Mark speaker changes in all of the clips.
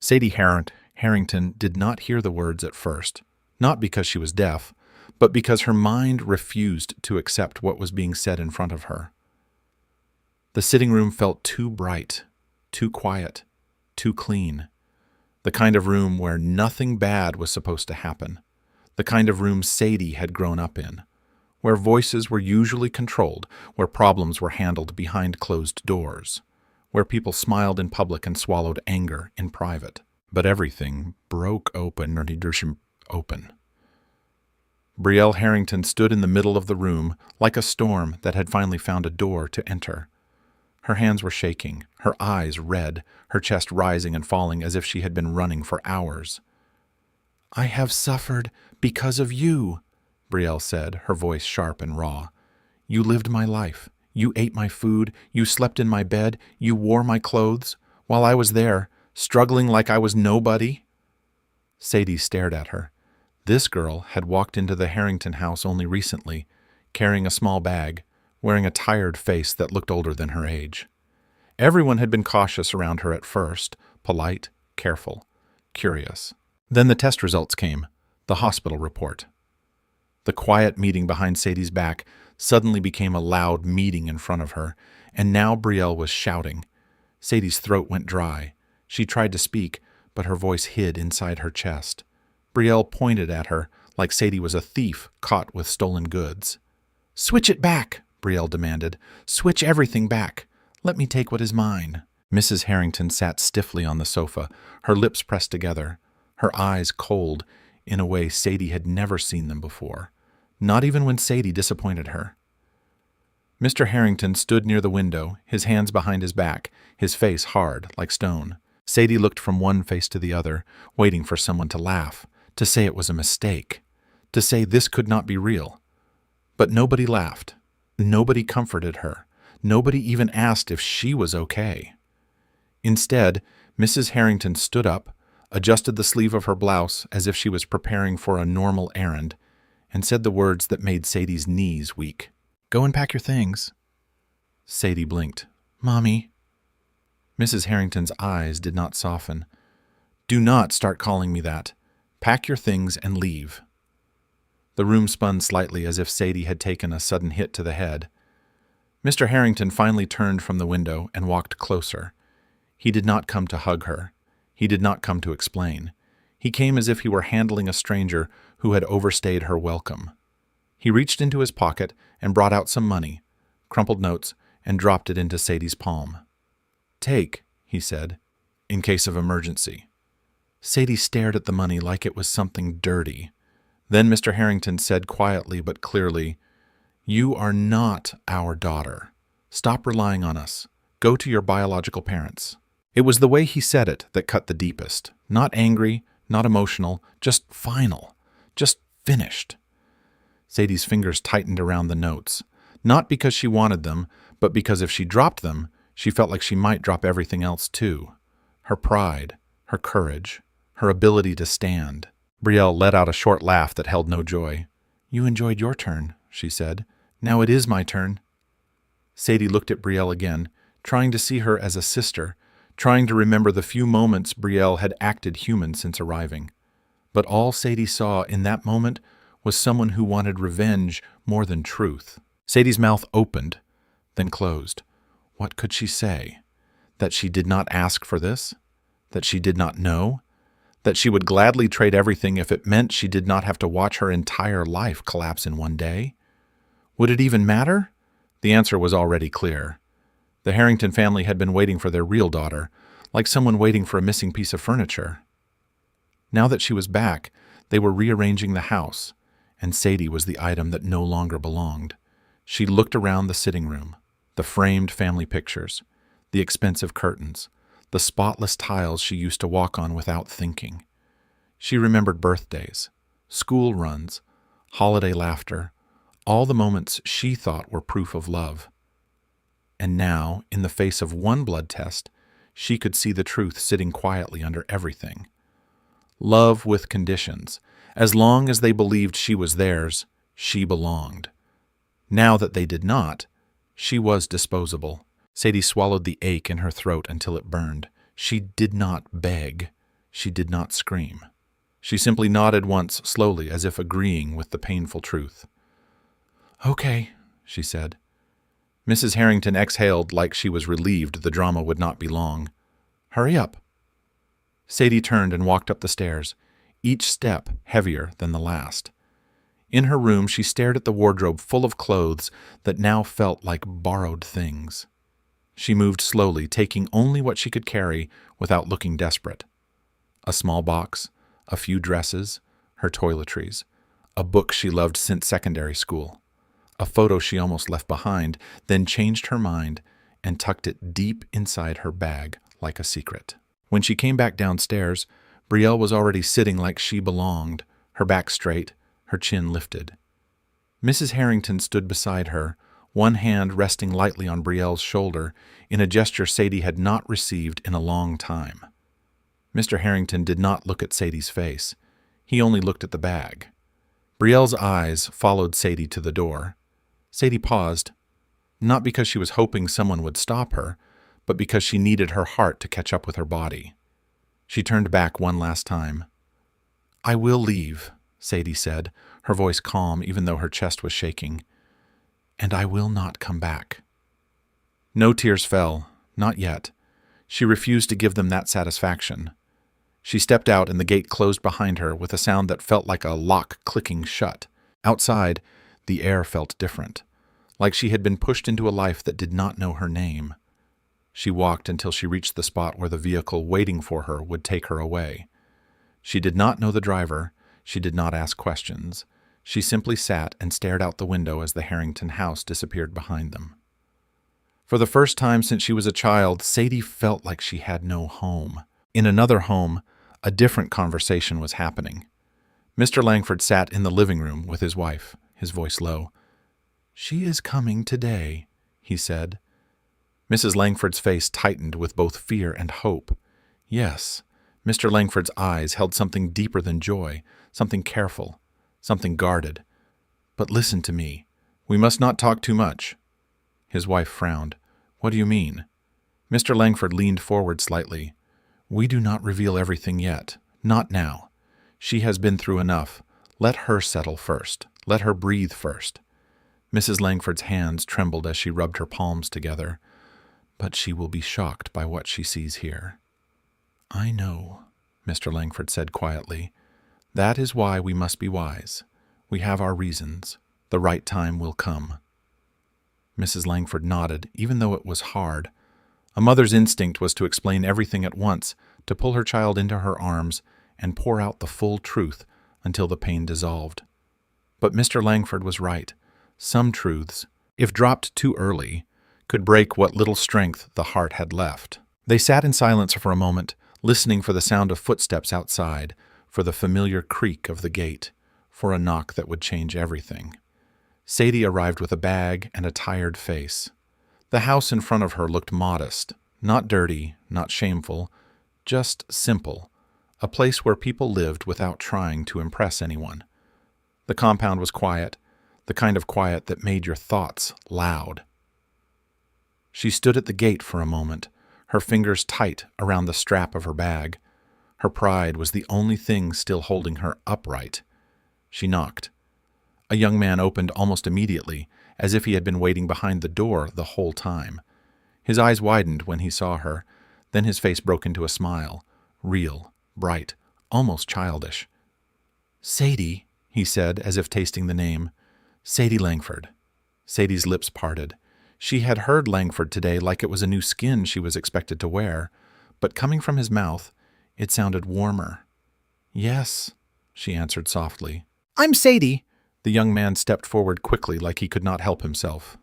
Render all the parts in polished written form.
Speaker 1: Sadie Harrington did not hear the words at first, not because she was deaf, but because her mind refused to accept what was being said in front of her. The sitting room felt too bright, too quiet, too clean. The kind of room where nothing bad was supposed to happen. The kind of room Sadie had grown up in, where voices were usually controlled, where problems were handled behind closed doors, where people smiled in public and swallowed anger in private. But everything broke open. Brielle Harrington stood in the middle of the room like a storm that had finally found a door to enter. Her hands were shaking, her eyes red, her chest rising and falling as if she had been running for hours. "I have suffered because of you," Brielle said, her voice sharp and raw. "You lived my life. You ate my food. You slept in my bed. You wore my clothes. While I was there, struggling like I was nobody." Sadie stared at her. This girl had walked into the Harrington house only recently, carrying a small bag, wearing a tired face that looked older than her age. Everyone had been cautious around her at first, polite, careful, curious. Then the test results came, the hospital report. The quiet meeting behind Sadie's back suddenly became a loud meeting in front of her, and now Brielle was shouting. Sadie's throat went dry. She tried to speak, but her voice hid inside her chest. Brielle pointed at her like Sadie was a thief caught with stolen goods. "Switch it back," Brielle demanded. "Switch everything back. Let me take what is mine." Mrs. Harrington sat stiffly on the sofa, her lips pressed together, her eyes cold in a way Sadie had never seen them before, not even when Sadie disappointed her. Mr. Harrington stood near the window, his hands behind his back, his face hard like stone. Sadie looked from one face to the other, waiting for someone to laugh, to say it was a mistake, to say this could not be real. But nobody laughed. Nobody comforted her. Nobody even asked if she was okay. Instead, Mrs. Harrington stood up, adjusted the sleeve of her blouse as if she was preparing for a normal errand, and said the words that made Sadie's knees weak. "Go and pack your things." Sadie blinked. "Mommy." Mrs. Harrington's eyes did not soften. "Do not start calling me that. Pack your things and leave." The room spun slightly as if Sadie had taken a sudden hit to the head. Mr. Harrington finally turned from the window and walked closer. He did not come to hug her. He did not come to explain. He came as if he were handling a stranger who had overstayed her welcome. He reached into his pocket and brought out some money, crumpled notes, and dropped it into Sadie's palm. "Take," he said, "in case of emergency." Sadie stared at the money like it was something dirty. Then Mr. Harrington said quietly but clearly, "You are not our daughter. Stop relying on us. Go to your biological parents." It was the way he said it that cut the deepest. Not angry, not emotional, just final, just finished. Sadie's fingers tightened around the notes, not because she wanted them, but because if she dropped them, she felt like she might drop everything else too. Her pride, her courage, her ability to stand. Brielle let out a short laugh that held no joy. "You enjoyed your turn," she said. "Now it is my turn." Sadie looked at Brielle again, trying to see her as a sister, trying to remember the few moments Brielle had acted human since arriving. But all Sadie saw in that moment was someone who wanted revenge more than truth. Sadie's mouth opened, then closed. What could she say? That she did not ask for this? That she did not know? That she would gladly trade everything if it meant she did not have to watch her entire life collapse in one day? Would it even matter? The answer was already clear. The Harrington family had been waiting for their real daughter, like someone waiting for a missing piece of furniture. Now that she was back, they were rearranging the house, and Sadie was the item that no longer belonged. She looked around the sitting room, the framed family pictures, the expensive curtains, the spotless tiles she used to walk on without thinking. She remembered birthdays, school runs, holiday laughter, all the moments she thought were proof of love. And now, in the face of one blood test, she could see the truth sitting quietly under everything. Love with conditions. As long as they believed she was theirs, she belonged. Now that they did not, she was disposable. Sadie swallowed the ache in her throat until it burned. She did not beg. She did not scream. She simply nodded once, slowly, as if agreeing with the painful truth. "Okay," she said. Mrs. Harrington exhaled like she was relieved the drama would not be long. "Hurry up." Sadie turned and walked up the stairs, each step heavier than the last. In her room, she stared at the wardrobe full of clothes that now felt like borrowed things. She moved slowly, taking only what she could carry without looking desperate. A small box, a few dresses, her toiletries, a book she loved since secondary school, a photo she almost left behind, then changed her mind and tucked it deep inside her bag like a secret. When she came back downstairs, Brielle was already sitting like she belonged, her back straight, her chin lifted. Mrs. Harrington stood beside her, one hand resting lightly on Brielle's shoulder in a gesture Sadie had not received in a long time. Mr. Harrington did not look at Sadie's face. He only looked at the bag. Brielle's eyes followed Sadie to the door. Sadie paused, not because she was hoping someone would stop her, but because she needed her heart to catch up with her body. She turned back one last time. "I will leave," Sadie said, her voice calm even though her chest was shaking. "And I will not come back." No tears fell, not yet. She refused to give them that satisfaction. She stepped out and the gate closed behind her with a sound that felt like a lock clicking shut. Outside, the air felt different, like she had been pushed into a life that did not know her name. She walked until she reached the spot where the vehicle waiting for her would take her away. She did not know the driver. She did not ask questions. She simply sat and stared out the window as the Harrington house disappeared behind them. For the first time since she was a child, Sadie felt like she had no home. In another home, a different conversation was happening. Mr. Langford sat in the living room with his wife, his voice low. "She is coming today," he said. Mrs. Langford's face tightened with both fear and hope. Yes, Mr. Langford's eyes held something deeper than joy, something careful, something guarded. "But listen to me. We must not talk too much." His wife frowned. "What do you mean?" Mr. Langford leaned forward slightly. "We do not reveal everything yet. Not now. She has been through enough. Let her settle first. Let her breathe first." Mrs. Langford's hands trembled as she rubbed her palms together. "But she will be shocked by what she sees here." "I know," Mr. Langford said quietly. "That is why we must be wise. We have our reasons. The right time will come." Mrs. Langford nodded, even though it was hard. A mother's instinct was to explain everything at once, to pull her child into her arms and pour out the full truth until the pain dissolved. But Mr. Langford was right. Some truths, if dropped too early, could break what little strength the heart had left. They sat in silence for a moment, listening for the sound of footsteps outside, for the familiar creak of the gate, for a knock that would change everything. Sadie arrived with a bag and a tired face. The house in front of her looked modest, not dirty, not shameful, just simple, a place where people lived without trying to impress anyone. The compound was quiet, the kind of quiet that made your thoughts loud. She stood at the gate for a moment, her fingers tight around the strap of her bag. Her pride was the only thing still holding her upright. She knocked. A young man opened almost immediately, as if he had been waiting behind the door the whole time. His eyes widened when he saw her, then his face broke into a smile, real, bright, almost childish. "Sadie," he said, as if tasting the name. "Sadie Langford." Sadie's lips parted. She had heard Langford today like it was a new skin she was expected to wear, but coming from his mouth, it sounded warmer. "Yes," she answered softly. "I'm Sadie." The young man stepped forward quickly like he could not help himself.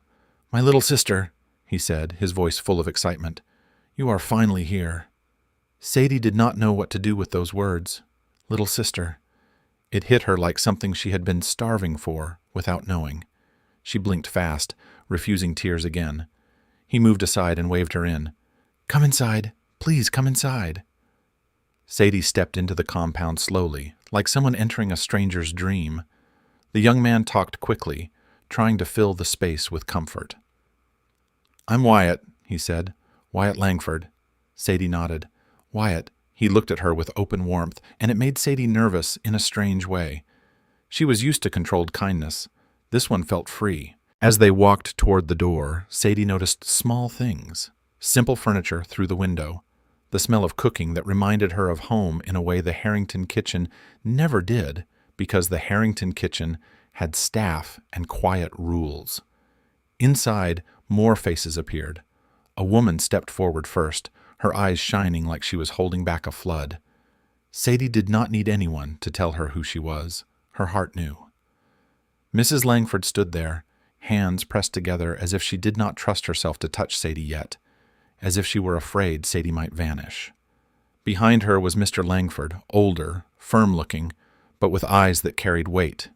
Speaker 1: "My little sister," he said, his voice full of excitement. "You are finally here." Sadie did not know what to do with those words. Little sister. It hit her like something she had been starving for without knowing. She blinked fast, refusing tears again. He moved aside and waved her in. "Come inside. Please come inside." Sadie stepped into the compound slowly, like someone entering a stranger's dream. The young man talked quickly, trying to fill the space with comfort. "I'm Wyatt," he said. "Wyatt Langford." Sadie nodded. "Wyatt, He looked at her with open warmth, and it made Sadie nervous in a strange way. She was used to controlled kindness. This one felt free. As they walked toward the door, Sadie noticed small things. Simple furniture through the window. The smell of cooking that reminded her of home in a way the Harrington kitchen never did, because the Harrington kitchen had staff and quiet rules. Inside, more faces appeared. A woman stepped forward first, her eyes shining like she was holding back a flood. Sadie did not need anyone to tell her who she was. Her heart knew. Mrs. Langford stood there, hands pressed together as if she did not trust herself to touch Sadie yet, as if she were afraid Sadie might vanish. Behind her was Mr. Langford, older, firm-looking, but with eyes that carried weight.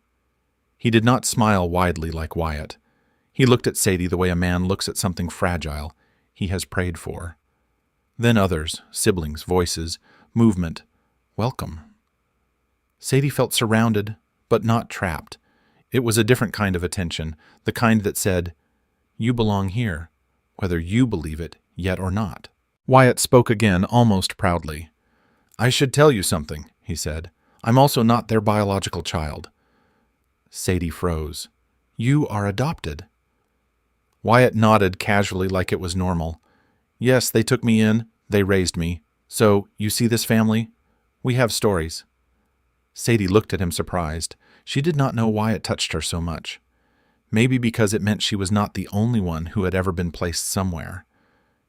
Speaker 1: He did not smile widely like Wyatt. He looked at Sadie the way a man looks at something fragile he has prayed for. Then others, siblings, voices, movement. Welcome. Sadie felt surrounded, but not trapped. It was a different kind of attention, the kind that said, "You belong here, whether you believe it yet or not." Wyatt spoke again, almost proudly. "I should tell you something," he said. "I'm also not their biological child." Sadie froze. "You are adopted." Wyatt nodded casually like it was normal. "Yes, they took me in, they raised me. So, you see this family? We have stories." Sadie looked at him surprised. She did not know why it touched her so much. Maybe because it meant she was not the only one who had ever been placed somewhere.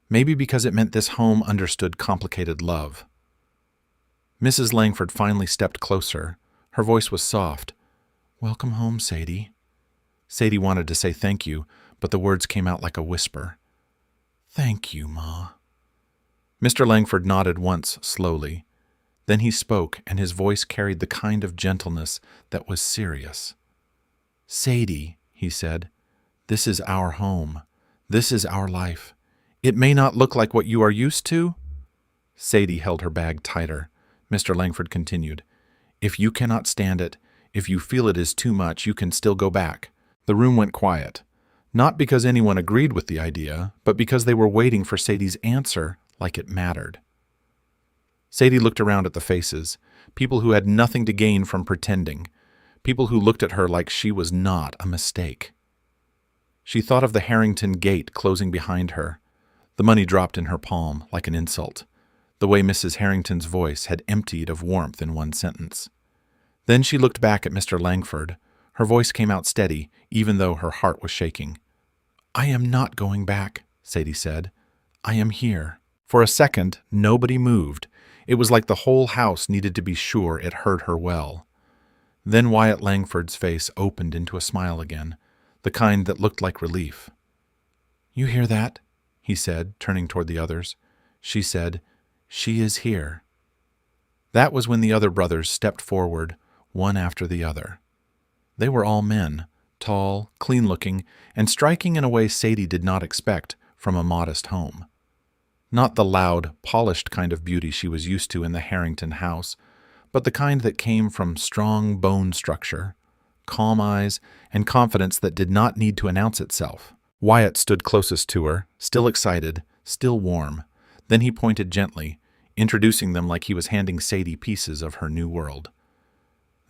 Speaker 1: Maybe because it meant this home understood complicated love. Mrs. Langford finally stepped closer. Her voice was soft. "Welcome home, Sadie." Sadie wanted to say thank you, but the words came out like a whisper. "Thank you, Ma." Mr. Langford nodded once, slowly. Then he spoke, and his voice carried the kind of gentleness that was serious. "Sadie," he said, "this is our home. This is our life. It may not look like what you are used to." Sadie held her bag tighter. Mr. Langford continued, "If you cannot stand it, if you feel it is too much, you can still go back." The room went quiet. Not because anyone agreed with the idea, but because they were waiting for Sadie's answer like it mattered. Sadie looked around at the faces, people who had nothing to gain from pretending, people who looked at her like she was not a mistake. She thought of the Harrington gate closing behind her. The money dropped in her palm like an insult, the way Mrs. Harrington's voice had emptied of warmth in one sentence. Then she looked back at Mr. Langford. Her voice came out steady, even though her heart was shaking. "I am not going back," Sadie said. "I am here." For a second, nobody moved. It was like the whole house needed to be sure it heard her well. Then Wyatt Langford's face opened into a smile again, the kind that looked like relief. "You hear that?" he said, turning toward the others. She said, "She is here." That was when the other brothers stepped forward, one after the other. They were all men, tall, clean-looking, and striking in a way Sadie did not expect from a modest home. Not the loud, polished kind of beauty she was used to in the Harrington house, but the kind that came from strong bone structure, calm eyes, and confidence that did not need to announce itself. Wyatt stood closest to her, still excited, still warm. Then he pointed gently, introducing them like he was handing Sadie pieces of her new world.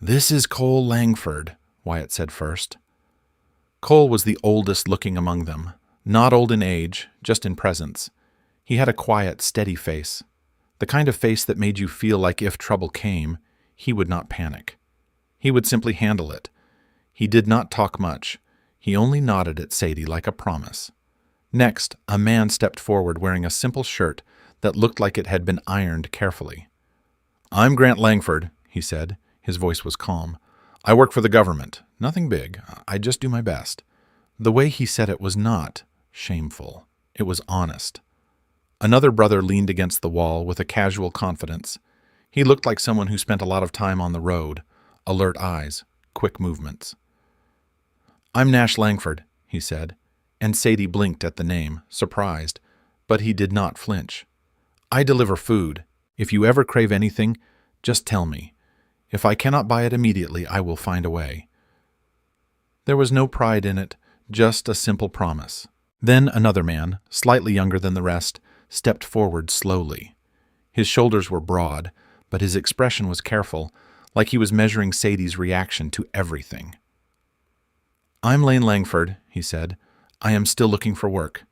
Speaker 1: "This is Cole Langford," Wyatt said first. Cole was the oldest looking among them, not old in age, just in presence. He had a quiet, steady face, the kind of face that made you feel like if trouble came, he would not panic. He would simply handle it. He did not talk much. He only nodded at Sadie like a promise. Next, a man stepped forward wearing a simple shirt that looked like it had been ironed carefully. "I'm Grant Langford," he said. His voice was calm. "I work for the government. Nothing big. I just do my best." The way he said it was not shameful. It was honest. Another brother leaned against the wall with a casual confidence. He looked like someone who spent a lot of time on the road, alert eyes, quick movements. "I'm Nash Langford," he said, and Sadie blinked at the name, surprised, but he did not flinch. "I deliver food. If you ever crave anything, just tell me. If I cannot buy it immediately, I will find a way." There was no pride in it, just a simple promise. Then another man, slightly younger than the rest, stepped forward slowly. His shoulders were broad, but his expression was careful, like he was measuring Sadie's reaction to everything. "I'm Lane Langford," he said. "I am still looking for work."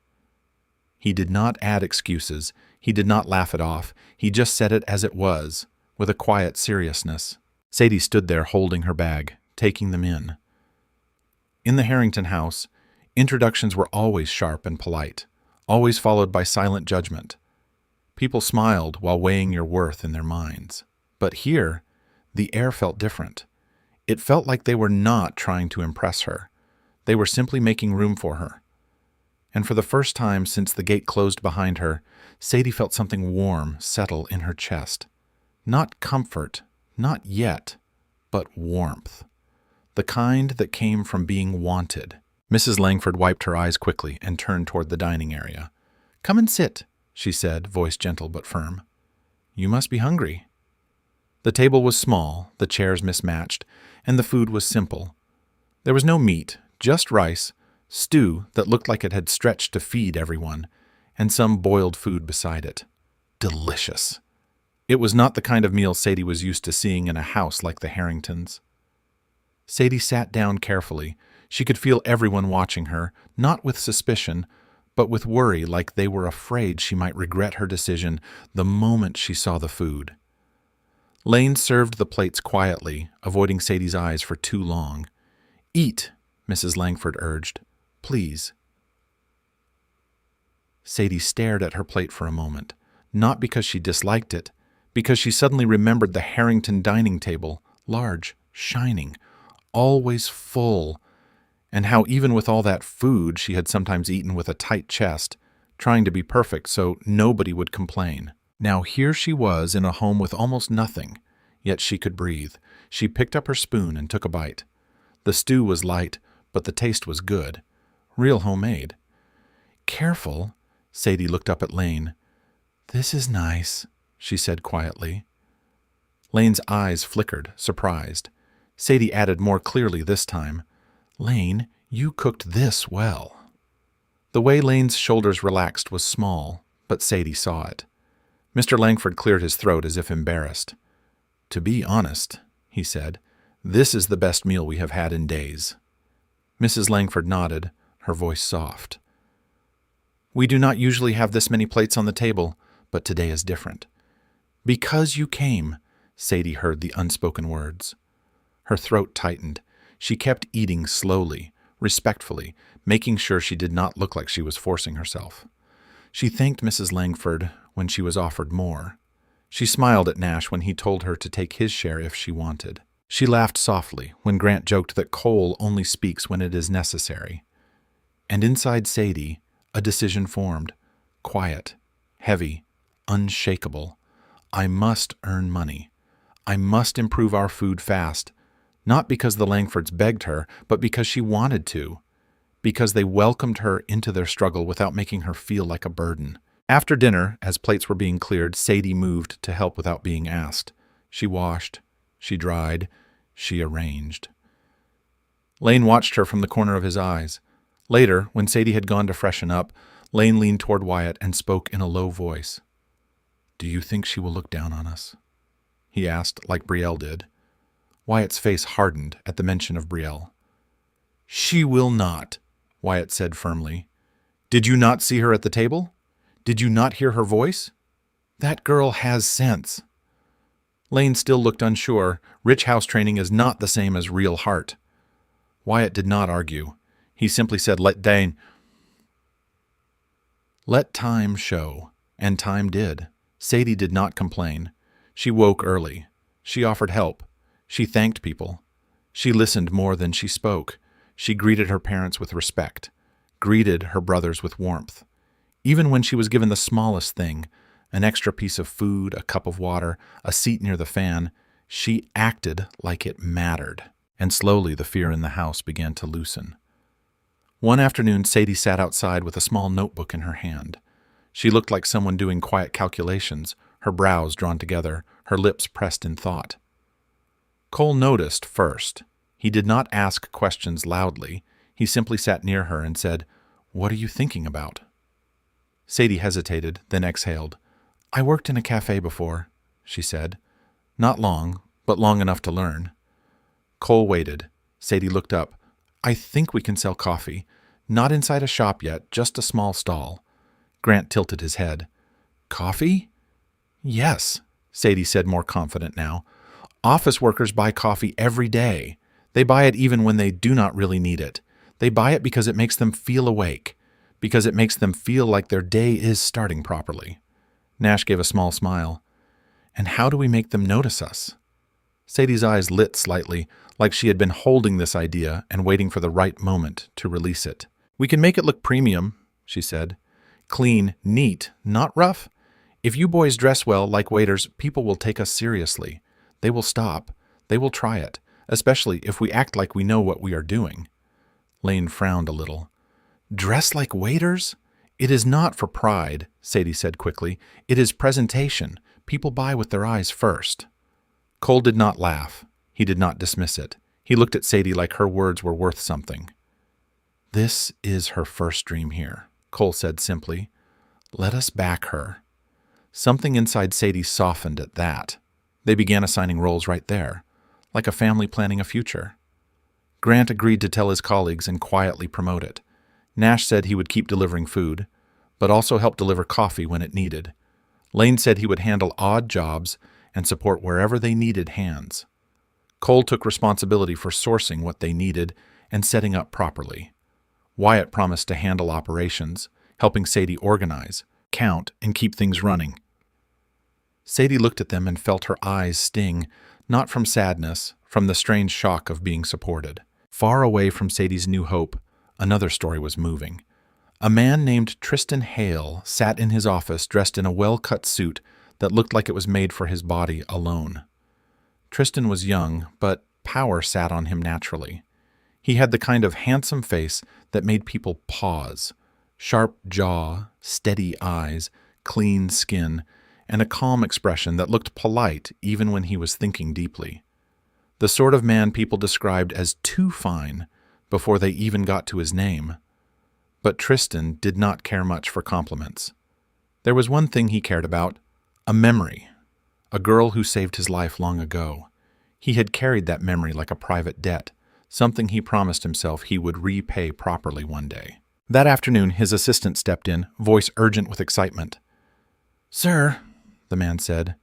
Speaker 1: He did not add excuses. He did not laugh it off. He just said it as it was, with a quiet seriousness. Sadie stood there holding her bag, taking them in. In the Harrington house, introductions were always sharp and polite, always followed by silent judgment. People smiled while weighing your worth in their minds. But here, the air felt different. It felt like they were not trying to impress her. They were simply making room for her. And for the first time since the gate closed behind her, Sadie felt something warm settle in her chest. Not comfort, not yet, but warmth. The kind that came from being wanted. Mrs. Langford wiped her eyes quickly and turned toward the dining area. "Come and sit," she said, voice gentle but firm. "You must be hungry." The table was small, the chairs mismatched, and the food was simple. There was no meat, just rice, stew that looked like it had stretched to feed everyone, and some boiled food beside it. Delicious. It was not the kind of meal Sadie was used to seeing in a house like the Harringtons. Sadie sat down carefully. She could feel everyone watching her, not with suspicion, but with worry, like they were afraid she might regret her decision the moment she saw the food. Lane served the plates quietly, avoiding Sadie's eyes for too long. "Eat," Mrs. Langford urged. "Please." Sadie stared at her plate for a moment, not because she disliked it, because she suddenly remembered the Harrington dining table, large, shining, always full, and how even with all that food she had sometimes eaten with a tight chest, trying to be perfect so nobody would complain. Now here she was in a home with almost nothing, yet she could breathe. She picked up her spoon and took a bite. The stew was light, but the taste was good. Real homemade. "Careful," Sadie looked up at Lane. "This is nice," she said quietly. Lane's eyes flickered, surprised. Sadie added more clearly this time. "Lane, you cooked this well." The way Lane's shoulders relaxed was small, but Sadie saw it. Mr. Langford cleared his throat as if embarrassed. "To be honest," he said, "this is the best meal we have had in days." Mrs. Langford nodded, her voice soft. "We do not usually have this many plates on the table, but today is different." "Because you came," Sadie heard the unspoken words. Her throat tightened. She kept eating slowly, respectfully, making sure she did not look like she was forcing herself. She thanked Mrs. Langford when she was offered more. She smiled at Nash when he told her to take his share if she wanted. She laughed softly when Grant joked that coal only speaks when it is necessary. And inside Sadie, a decision formed. Quiet, heavy, unshakable. I must earn money. I must improve our food fast. Not because the Langfords begged her, but because she wanted to. Because they welcomed her into their struggle without making her feel like a burden. After dinner, as plates were being cleared, Sadie moved to help without being asked. She washed, she dried, she arranged. Lane watched her from the corner of his eyes. Later, when Sadie had gone to freshen up, Lane leaned toward Wyatt and spoke in a low voice. "Do you think she will look down on us?" he asked, like Brielle did. Wyatt's face hardened at the mention of Brielle. "She will not," Wyatt said firmly. "Did you not see her at the table? Did you not hear her voice? That girl has sense." Lane still looked unsure. Rich house training is not the same as real heart. Wyatt did not argue. He simply said, Let time show. And time did. Sadie did not complain. She woke early. She offered help. She thanked people. She listened more than she spoke. She greeted her parents with respect, greeted her brothers with warmth. Even when she was given the smallest thing, an extra piece of food, a cup of water, a seat near the fan, she acted like it mattered. And slowly the fear in the house began to loosen. One afternoon, Sadie sat outside with a small notebook in her hand. She looked like someone doing quiet calculations, her brows drawn together, her lips pressed in thought. Cole noticed first. He did not ask questions loudly. He simply sat near her and said, "What are you thinking about?" Sadie hesitated, then exhaled. I worked in a cafe before, she said. Not long, but long enough to learn. Cole waited. Sadie looked up. I think we can sell coffee. Not inside a shop yet, just a small stall. Grant tilted his head. Coffee? Yes, Sadie said, more confident now. Office workers buy coffee every day. They buy it even when they do not really need it. They buy it because it makes them feel awake, because it makes them feel like their day is starting properly. Nash gave a small smile. And how do we make them notice us? Sadie's eyes lit slightly, like she had been holding this idea and waiting for the right moment to release it. We can make it look premium, she said. Clean, neat, not rough. If you boys dress well like waiters, people will take us seriously. They will stop. They will try it, especially if we act like we know what we are doing. Lane frowned a little. Dress like waiters? It is not for pride, Sadie said quickly. It is presentation. People buy with their eyes first. Cole did not laugh. He did not dismiss it. He looked at Sadie like her words were worth something. This is her first dream here, Cole said simply. Let us back her. Something inside Sadie softened at that. They began assigning roles right there, like a family planning a future. Grant agreed to tell his colleagues and quietly promote it. Nash said he would keep delivering food, but also help deliver coffee when it needed. Lane said he would handle odd jobs and support wherever they needed hands. Cole took responsibility for sourcing what they needed and setting up properly. Wyatt promised to handle operations, helping Sadie organize, count, and keep things running. Sadie looked at them and felt her eyes sting, not from sadness, from the strange shock of being supported. Far away from Sadie's new hope, another story was moving. A man named Tristan Hale sat in his office dressed in a well-cut suit that looked like it was made for his body alone. Tristan was young, but power sat on him naturally. He had the kind of handsome face that made people pause. Sharp jaw, steady eyes, clean skin, and a calm expression that looked polite even when he was thinking deeply. The sort of man people described as too fine before they even got to his name. But Tristan did not care much for compliments. There was one thing he cared about, a memory, a girl who saved his life long ago. He had carried that memory like a private debt, something he promised himself he would repay properly one day. That afternoon, his assistant stepped in, voice urgent with excitement. Sir, the man said,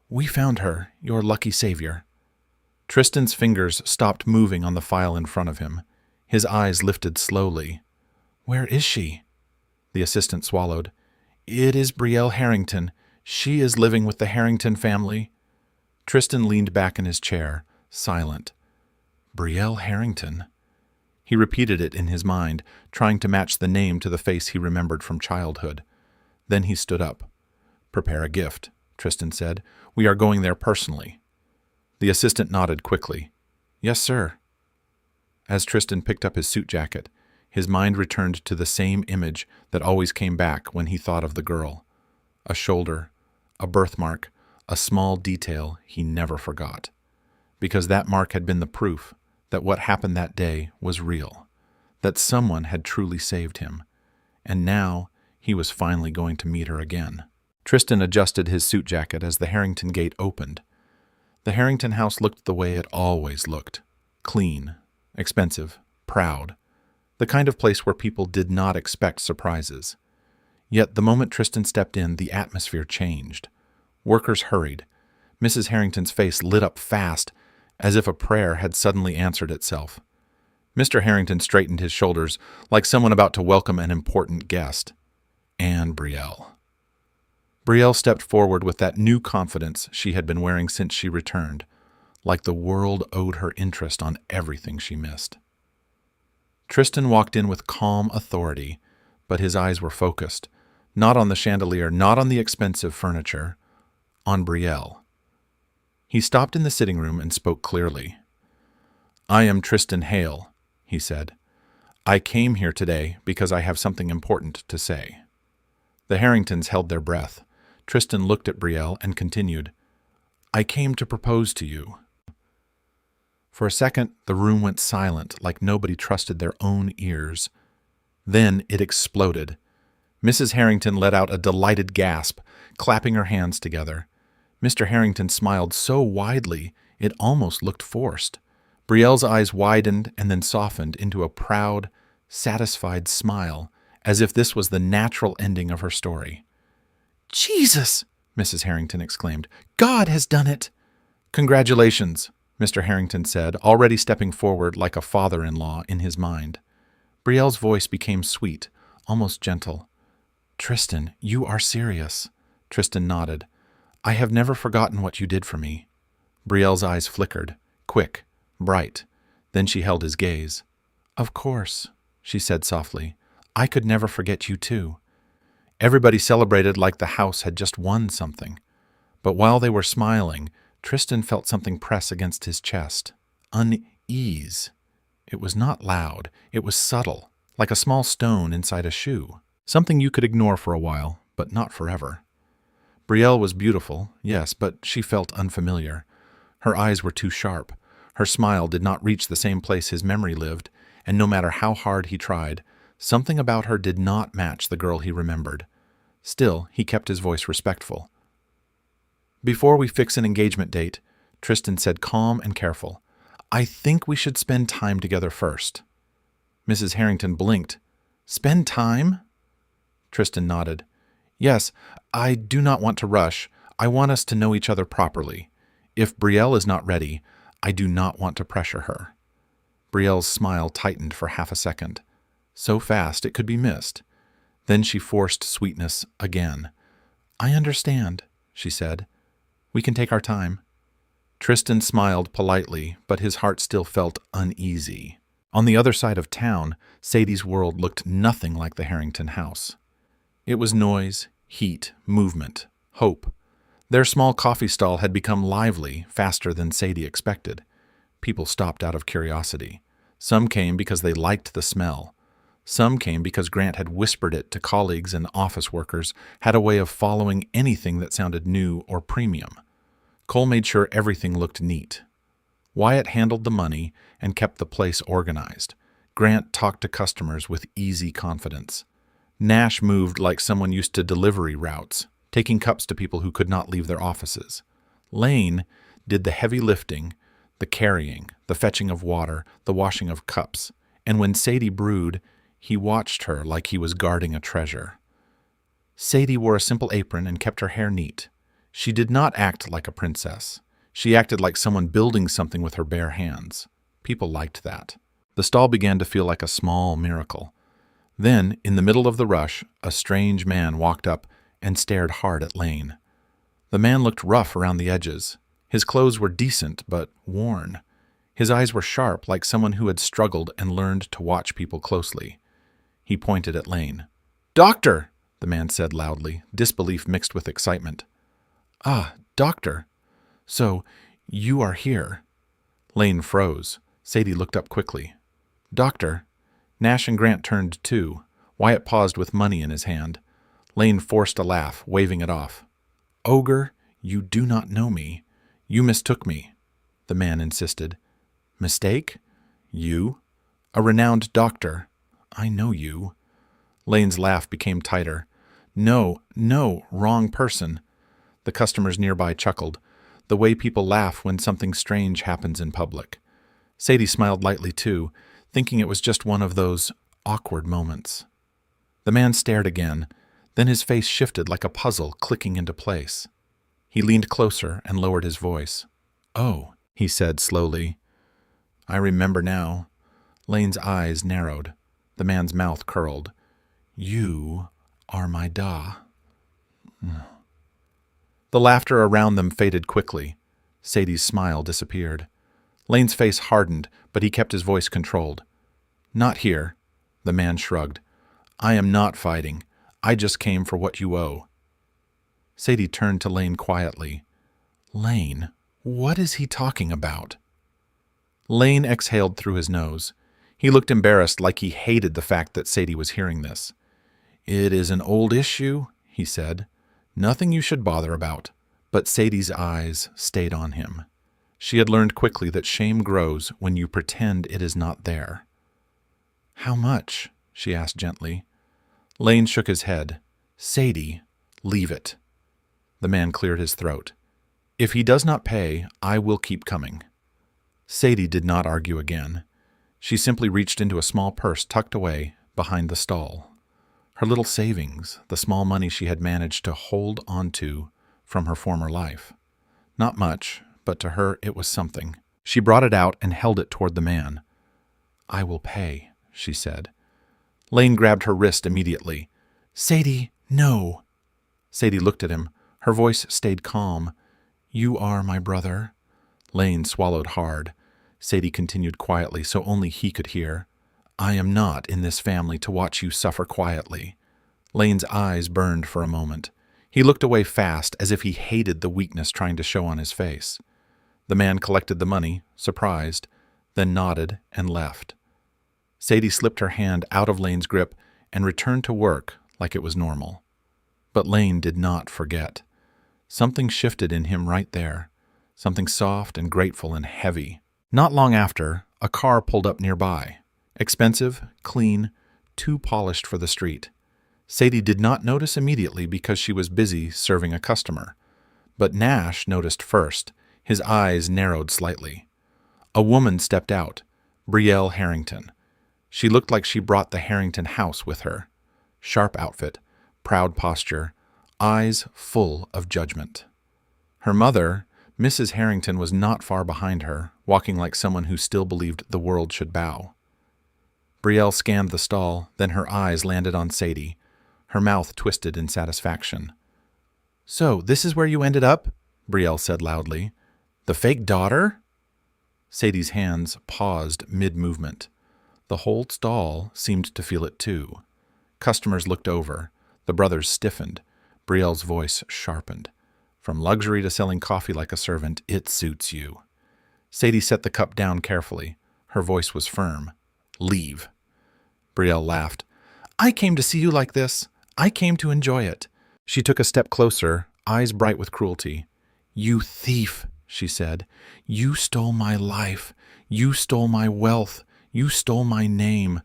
Speaker 1: we found her, your lucky savior. Tristan's fingers stopped moving on the file in front of him. His eyes lifted slowly. Where is she? The assistant swallowed. It is Brielle Harrington. She is living with the Harrington family. Tristan leaned back in his chair, silent. Brielle Harrington. He repeated it in his mind, trying to match the name to the face he remembered from childhood. Then he stood up. Prepare a gift, Tristan said. We are going there personally. The assistant nodded quickly. Yes, sir. As Tristan picked up his suit jacket, his mind returned to the same image that always came back when he thought of the girl. A shoulder, a birthmark, a small detail he never forgot. Because that mark had been the proof that what happened that day was real, that someone had truly saved him, and now he was finally going to meet her again. Tristan adjusted his suit jacket as the Harrington gate opened. The Harrington house looked the way it always looked. Clean, expensive, proud. The kind of place where people did not expect surprises. Yet the moment Tristan stepped in, the atmosphere changed. Workers hurried. Mrs. Harrington's face lit up fast, as if a prayer had suddenly answered itself. Mr. Harrington straightened his shoulders, like someone about to welcome an important guest. And Brielle. Brielle stepped forward with that new confidence she had been wearing since she returned, like the world owed her interest on everything she missed. Tristan walked in with calm authority, but his eyes were focused, not on the chandelier, not on the expensive furniture, on Brielle. He stopped in the sitting room and spoke clearly. I am Tristan Hale, he said. I came here today because I have something important to say. The Harringtons held their breath. Tristan looked at Brielle and continued, I came to propose to you. For a second, the room went silent, like nobody trusted their own ears. Then it exploded. Mrs. Harrington let out a delighted gasp, clapping her hands together. Mr. Harrington smiled so widely it almost looked forced. Brielle's eyes widened and then softened into a proud, satisfied smile, as if this was the natural ending of her story. "Jesus!" Mrs. Harrington exclaimed. "God has done it!" "Congratulations," Mr. Harrington said, already stepping forward like a father-in-law in his mind. Brielle's voice became sweet, almost gentle. "Tristan, you are serious." Tristan nodded. "I have never forgotten what you did for me." Brielle's eyes flickered, quick, bright. Then she held his gaze. "Of course," she said softly. "I could never forget you too." Everybody celebrated like the house had just won something. But while they were smiling, Tristan felt something press against his chest. Unease. It was not loud. It was subtle, like a small stone inside a shoe. Something you could ignore for a while, but not forever. Brielle was beautiful, yes, but she felt unfamiliar. Her eyes were too sharp. Her smile did not reach the same place his memory lived, and no matter how hard he tried, something about her did not match the girl he remembered. Still, he kept his voice respectful. "Before we fix an engagement date," Tristan said, calm and careful, "I think we should spend time together first." Mrs. Harrington blinked. "Spend time?" Tristan nodded. "Yes, I do not want to rush. I want us to know each other properly. If Brielle is not ready, I do not want to pressure her." Brielle's smile tightened for half a second. So fast it could be missed. Then she forced sweetness again. "I understand," she said. "We can take our time." Tristan smiled politely, but his heart still felt uneasy. On the other side of town, Sadie's world looked nothing like the Harrington house. It was noise, heat, movement, hope. Their small coffee stall had become lively faster than Sadie expected. People stopped out of curiosity. Some came because they liked the smell. Some came because Grant had whispered it to colleagues, and office workers had a way of following anything that sounded new or premium. Cole made sure everything looked neat. Wyatt handled the money and kept the place organized. Grant talked to customers with easy confidence. Nash moved like someone used to delivery routes, taking cups to people who could not leave their offices. Lane did the heavy lifting, the carrying, the fetching of water, the washing of cups, and when Sadie brewed, he watched her like he was guarding a treasure. Sadie wore a simple apron and kept her hair neat. She did not act like a princess. She acted like someone building something with her bare hands. People liked that. The stall began to feel like a small miracle. Then, in the middle of the rush, a strange man walked up and stared hard at Lane. The man looked rough around the edges. His clothes were decent, but worn. His eyes were sharp, like someone who had struggled and learned to watch people closely. He pointed at Lane. "Doctor!" the man said loudly, disbelief mixed with excitement. "Ah, doctor. So, you are here." Lane froze. Sadie looked up quickly. "Doctor." Nash and Grant turned too. Wyatt paused with money in his hand. Lane forced a laugh, waving it off. "Ogre, you do not know me. You mistook me," the man insisted. "Mistake? You? A renowned doctor. I know you." Lane's laugh became tighter. No, wrong person." The customers nearby chuckled, the way people laugh when something strange happens in public. Sadie smiled lightly too, thinking it was just one of those awkward moments. The man stared again, then his face shifted like a puzzle clicking into place. He leaned closer and lowered his voice. "Oh," he said slowly. "I remember now." Lane's eyes narrowed. The man's mouth curled. "You are my Da." The laughter around them faded quickly. Sadie's smile disappeared. Lane's face hardened, but he kept his voice controlled. "Not here." The man shrugged. "I am not fighting. I just came for what you owe." Sadie turned to Lane quietly. "Lane, what is he talking about?" Lane exhaled through his nose. He looked embarrassed, like he hated the fact that Sadie was hearing this. "It is an old issue," he said. "Nothing you should bother about." But Sadie's eyes stayed on him. She had learned quickly that shame grows when you pretend it is not there. "How much?" she asked gently. Lane shook his head. Sadie, leave it. The man cleared his throat. If he does not pay, I will keep coming. Sadie did not argue again. She simply reached into a small purse tucked away behind the stall. Her little savings, the small money she had managed to hold onto from her former life. Not much, but to her it was something. She brought it out and held it toward the man. I will pay, she said. Lane grabbed her wrist immediately. Sadie, no. Sadie looked at him. Her voice stayed calm. You are my brother. Lane swallowed hard. Sadie continued quietly so only he could hear. I am not in this family to watch you suffer quietly. Lane's eyes burned for a moment. He looked away fast as if he hated the weakness trying to show on his face. The man collected the money, surprised, then nodded and left. Sadie slipped her hand out of Lane's grip and returned to work like it was normal. But Lane did not forget. Something shifted in him right there, something soft and grateful and heavy. Not long after, a car pulled up nearby. Expensive, clean, too polished for the street. Sadie did not notice immediately because she was busy serving a customer. But Nash noticed first. His eyes narrowed slightly. A woman stepped out, Brielle Harrington. She looked like she brought the Harrington house with her. Sharp outfit, proud posture, eyes full of judgment. Her mother, Mrs. Harrington, was not far behind her, walking like someone who still believed the world should bow. Brielle scanned the stall, then her eyes landed on Sadie. Her mouth twisted in satisfaction. So, this is where you ended up? Brielle said loudly. The fake daughter? Sadie's hands paused mid-movement. The whole stall seemed to feel it too. Customers looked over. The brothers stiffened. Brielle's voice sharpened. From luxury to selling coffee like a servant, it suits you. Sadie set the cup down carefully. Her voice was firm. Leave. Brielle laughed. I came to see you like this. I came to enjoy it. She took a step closer, eyes bright with cruelty. You thief, she said. You stole my life. You stole my wealth. You stole my name.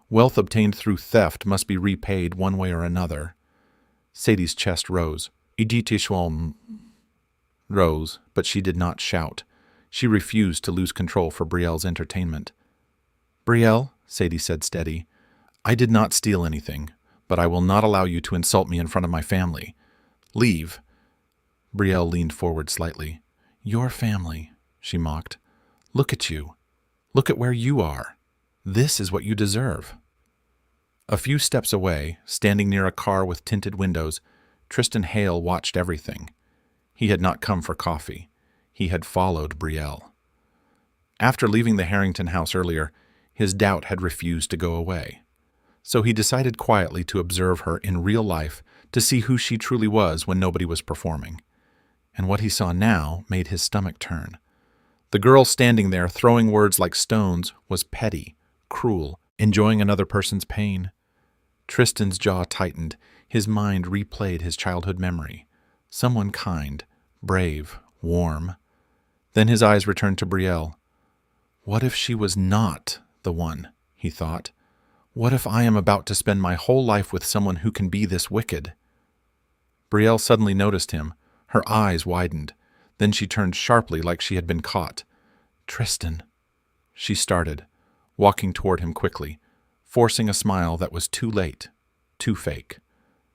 Speaker 1: Wealth obtained through theft must be repaid one way or another. Sadie's chest rose. Rose, but she did not shout. She refused to lose control for Brielle's entertainment. Brielle, Sadie said steady, I did not steal anything, but I will not allow you to insult me in front of my family. Leave. Brielle leaned forward slightly. Your family, she mocked. Look at you. Look at where you are. This is what you deserve. A few steps away, standing near a car with tinted windows, Tristan Hale watched everything. He had not come for coffee. He had followed Brielle. After leaving the Harrington house earlier, his doubt had refused to go away. So he decided quietly to observe her in real life to see who she truly was when nobody was performing. And what he saw now made his stomach turn. The girl standing there throwing words like stones was petty, cruel, enjoying another person's pain. Tristan's jaw tightened. His mind replayed his childhood memory. Someone kind, brave, warm. Then his eyes returned to Brielle. What if she was not the one, he thought. What if I am about to spend my whole life with someone who can be this wicked? Brielle suddenly noticed him. Her eyes widened. Then she turned sharply like she had been caught. Tristan. She started, walking toward him quickly, forcing a smile that was too late, too fake.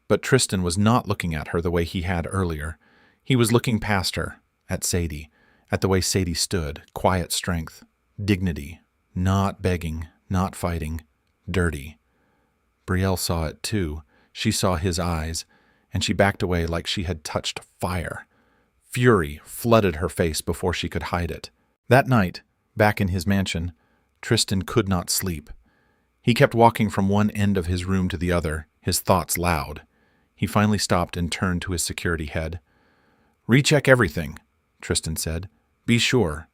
Speaker 1: But Tristan was not looking at her the way he had earlier. He was looking past her, at Sadie, at the way Sadie stood, quiet strength, dignity, not begging, not fighting, dirty. Brielle saw it too. She saw his eyes, and she backed away like she had touched fire. Fury flooded her face before she could hide it. That night, back in his mansion, Tristan could not sleep. He kept walking from one end of his room to the other, his thoughts loud. He finally stopped and turned to his security head. Recheck everything, Tristan said. Be sure.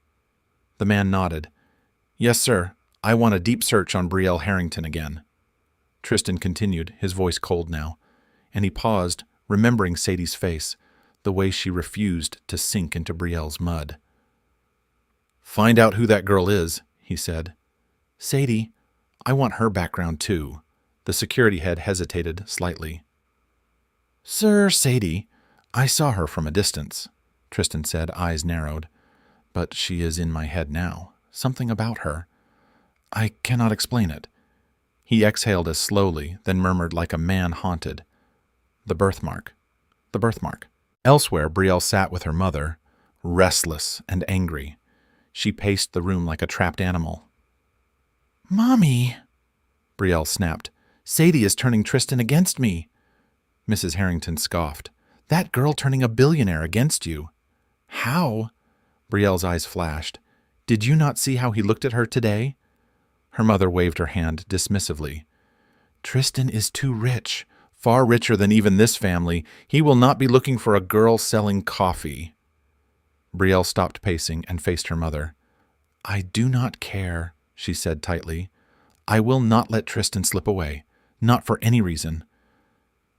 Speaker 1: The man nodded. Yes, sir. I want a deep search on Brielle Harrington again. Tristan continued, his voice cold now, and he paused, remembering Sadie's face, the way she refused to sink into Brielle's mud. Find out who that girl is, he said. Sadie, I want her background too. The security head hesitated slightly. "Sir, Sadie, I saw her from a distance," Tristan said, eyes narrowed. "But she is in my head now. Something about her. I cannot explain it." He exhaled as slowly, then murmured like a man haunted. "The birthmark. The birthmark." Elsewhere, Brielle sat with her mother, restless and angry. She paced the room like a trapped animal. "Mommy," Brielle snapped, "Sadie is turning Tristan against me." Mrs. Harrington scoffed. "That girl turning a billionaire against you." "How?" Brielle's eyes flashed. "Did you not see how he looked at her today?" Her mother waved her hand dismissively. "Tristan is too rich, far richer than even this family. He will not be looking for a girl selling coffee." Brielle stopped pacing and faced her mother. "I do not care," she said tightly. "I will not let Tristan slip away, not for any reason."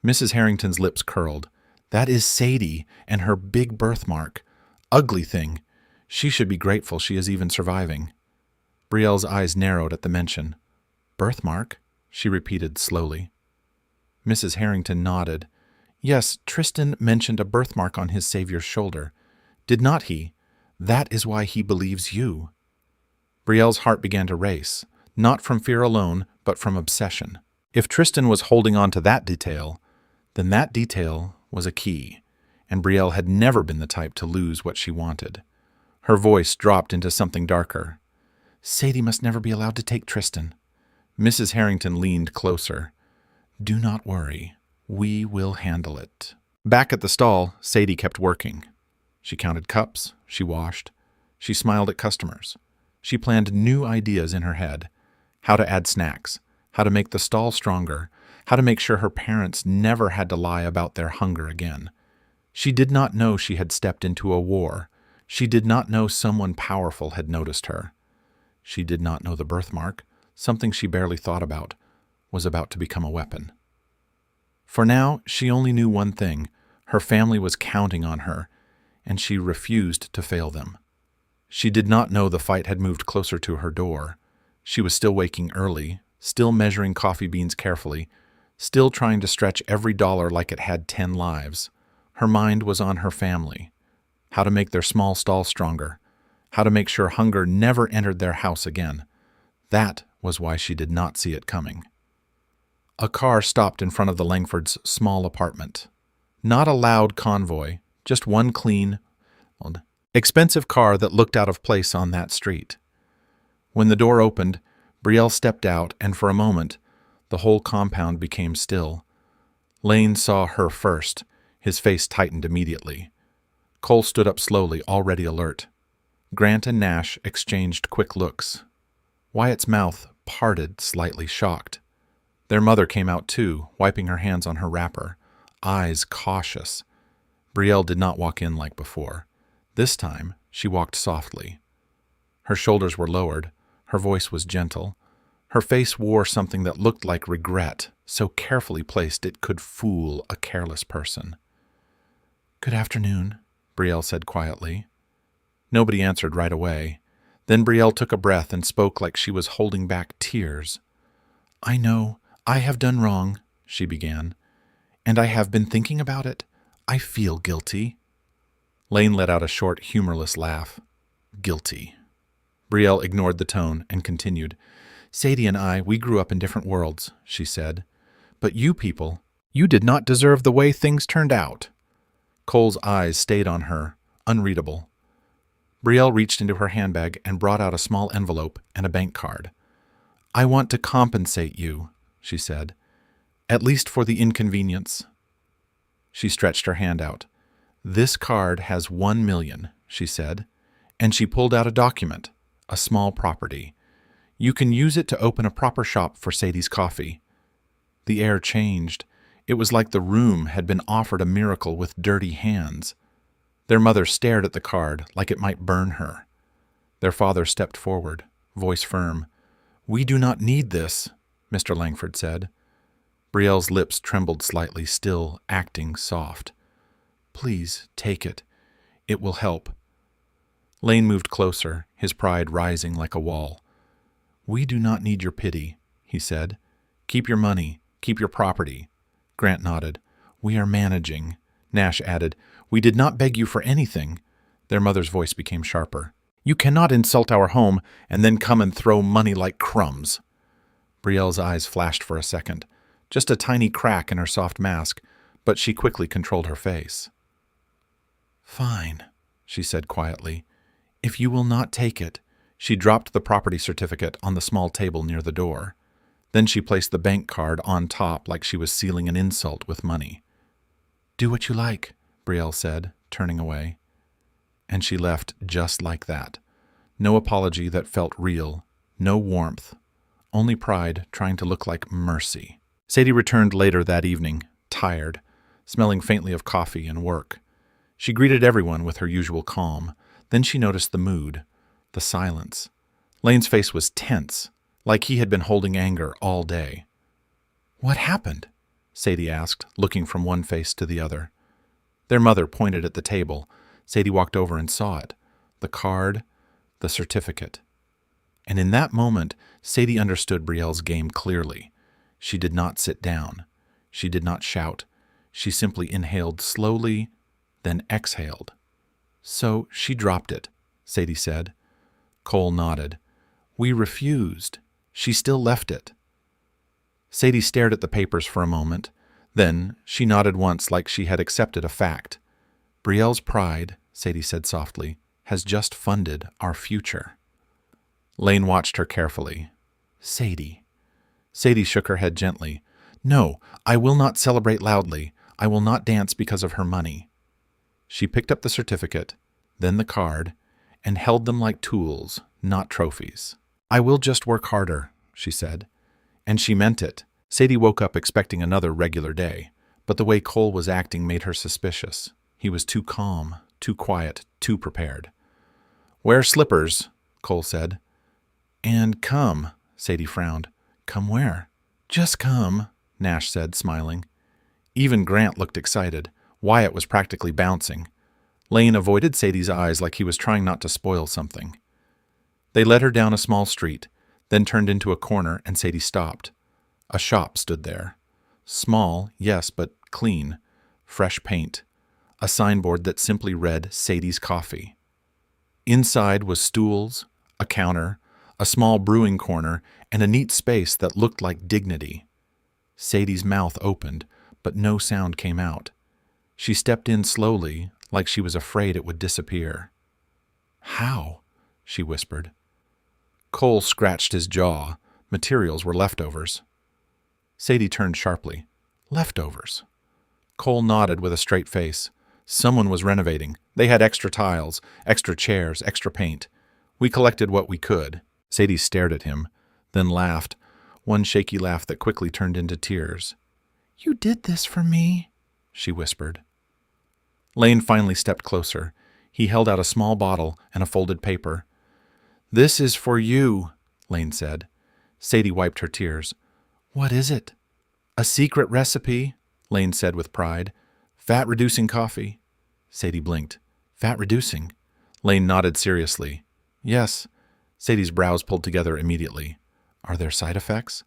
Speaker 1: Mrs. Harrington's lips curled. "That is Sadie and her big birthmark. Ugly thing. She should be grateful she is even surviving." Brielle's eyes narrowed at the mention. "Birthmark?" she repeated slowly. Mrs. Harrington nodded. "Yes, Tristan mentioned a birthmark on his savior's shoulder. Did not he? That is why he believes you." Brielle's heart began to race, not from fear alone, but from obsession. If Tristan was holding on to that detail, then that detail was a key, and Brielle had never been the type to lose what she wanted. Her voice dropped into something darker. "Sadie must never be allowed to take Tristan." Mrs. Harrington leaned closer. "Do not worry. We will handle it." Back at the stall, Sadie kept working. She counted cups, she washed, she smiled at customers. She planned new ideas in her head. How to add snacks, how to make the stall stronger, how to make sure her parents never had to lie about their hunger again. She did not know she had stepped into a war. She did not know someone powerful had noticed her. She did not know the birthmark, something she barely thought about, was about to become a weapon. For now, she only knew one thing. Her family was counting on her, and she refused to fail them. She did not know the fight had moved closer to her door. She was still waking early, still measuring coffee beans carefully, still trying to stretch every dollar like it had 10 lives. Her mind was on her family. How to make their small stall stronger. How to make sure hunger never entered their house again. That was why she did not see it coming. A car stopped in front of the Langfords' small apartment. Not a loud convoy, just one clean, expensive car that looked out of place on that street. When the door opened, Brielle stepped out, and for a moment, the whole compound became still. Lane saw her first. His face tightened immediately. Cole stood up slowly, already alert. Grant and Nash exchanged quick looks. Wyatt's mouth parted, slightly shocked. Their mother came out too, wiping her hands on her wrapper, eyes cautious. Brielle did not walk in like before. This time, she walked softly. Her shoulders were lowered, her voice was gentle. Her face wore something that looked like regret, so carefully placed it could fool a careless person. "Good afternoon," Brielle said quietly. Nobody answered right away. Then Brielle took a breath and spoke like she was holding back tears. "I know I have done wrong," she began, "and I have been thinking about it. I feel guilty." Lane let out a short, humorless laugh. "Guilty." Brielle ignored the tone and continued. "Sadie and we grew up in different worlds," she said. "But you people, you did not deserve the way things turned out." Cole's eyes stayed on her, unreadable. Brielle reached into her handbag and brought out a small envelope and a bank card. "I want to compensate you," she said, "at least for the inconvenience." She stretched her hand out. "This card has 1 million, she said, and she pulled out a document, a small property. You can use it to open a proper shop for Sadie's coffee. The air changed. It was like the room had been offered a miracle with dirty hands. Their mother stared at the card like it might burn her. Their father stepped forward, voice firm. "We do not need this," Mr. Langford said. Brielle's lips trembled slightly, still acting soft. "Please, take it. It will help." Lane moved closer, his pride rising like a wall. "We do not need your pity," he said. Keep your money. Keep your property. Grant nodded. We are managing. Nash added, We did not beg you for anything. Their mother's voice became sharper. You cannot insult our home and then come and throw money like crumbs. Brielle's eyes flashed for a second, just a tiny crack in her soft mask, but she quickly controlled her face. Fine, she said quietly. If you will not take it. She dropped the property certificate on the small table near the door. Then she placed the bank card on top like she was sealing an insult with money. Do what you like, Brielle said, turning away. And she left just like that. No apology that felt real, no warmth, only pride trying to look like mercy. Sadie returned later that evening, tired, smelling faintly of coffee and work. She greeted everyone with her usual calm. Then she noticed the mood, the silence. Lane's face was tense, like he had been holding anger all day. What happened? Sadie asked, looking from one face to the other. Their mother pointed at the table. Sadie walked over and saw it. The card, the certificate. And in that moment, Sadie understood Brielle's game clearly. She did not sit down. She did not shout. She simply inhaled slowly, then exhaled. So she dropped it, Sadie said. Cole nodded. We refused. She still left it. Sadie stared at the papers for a moment. Then she nodded once like she had accepted a fact. Brielle's pride, Sadie said softly, has just funded our future. Lane watched her carefully. Sadie. Sadie shook her head gently. No, I will not celebrate loudly. I will not dance because of her money. She picked up the certificate, then the card, and held them like tools, not trophies. I will just work harder, she said. And she meant it. Sadie woke up expecting another regular day, but the way Cole was acting made her suspicious. He was too calm, too quiet, too prepared. Wear slippers, Cole said. And come, Sadie frowned. Come where? Just come, Nash said, smiling. Even Grant looked excited. Wyatt was practically bouncing. Lane avoided Sadie's eyes like he was trying not to spoil something. They led her down a small street, then turned into a corner, and Sadie stopped. A shop stood there. Small, yes, but clean. Fresh paint. A signboard that simply read Sadie's Coffee. Inside was stools, a counter, a small brewing corner, and a neat space that looked like dignity. Sadie's mouth opened, but no sound came out. She stepped in slowly, like she was afraid it would disappear. How? She whispered. Cole scratched his jaw. Materials were leftovers. Sadie turned sharply. Leftovers. Cole nodded with a straight face. Someone was renovating. They had extra tiles, extra chairs, extra paint. We collected what we could. Sadie stared at him, then laughed, one shaky laugh that quickly turned into tears. You did this for me, she whispered. Lane finally stepped closer. He held out a small bottle and a folded paper. This is for you, Lane said. Sadie wiped her tears. What is it? A secret recipe, Lane said with pride. Fat-reducing coffee. Sadie blinked. Fat-reducing? Lane nodded seriously. Yes. Sadie's brows pulled together immediately. Are there side effects?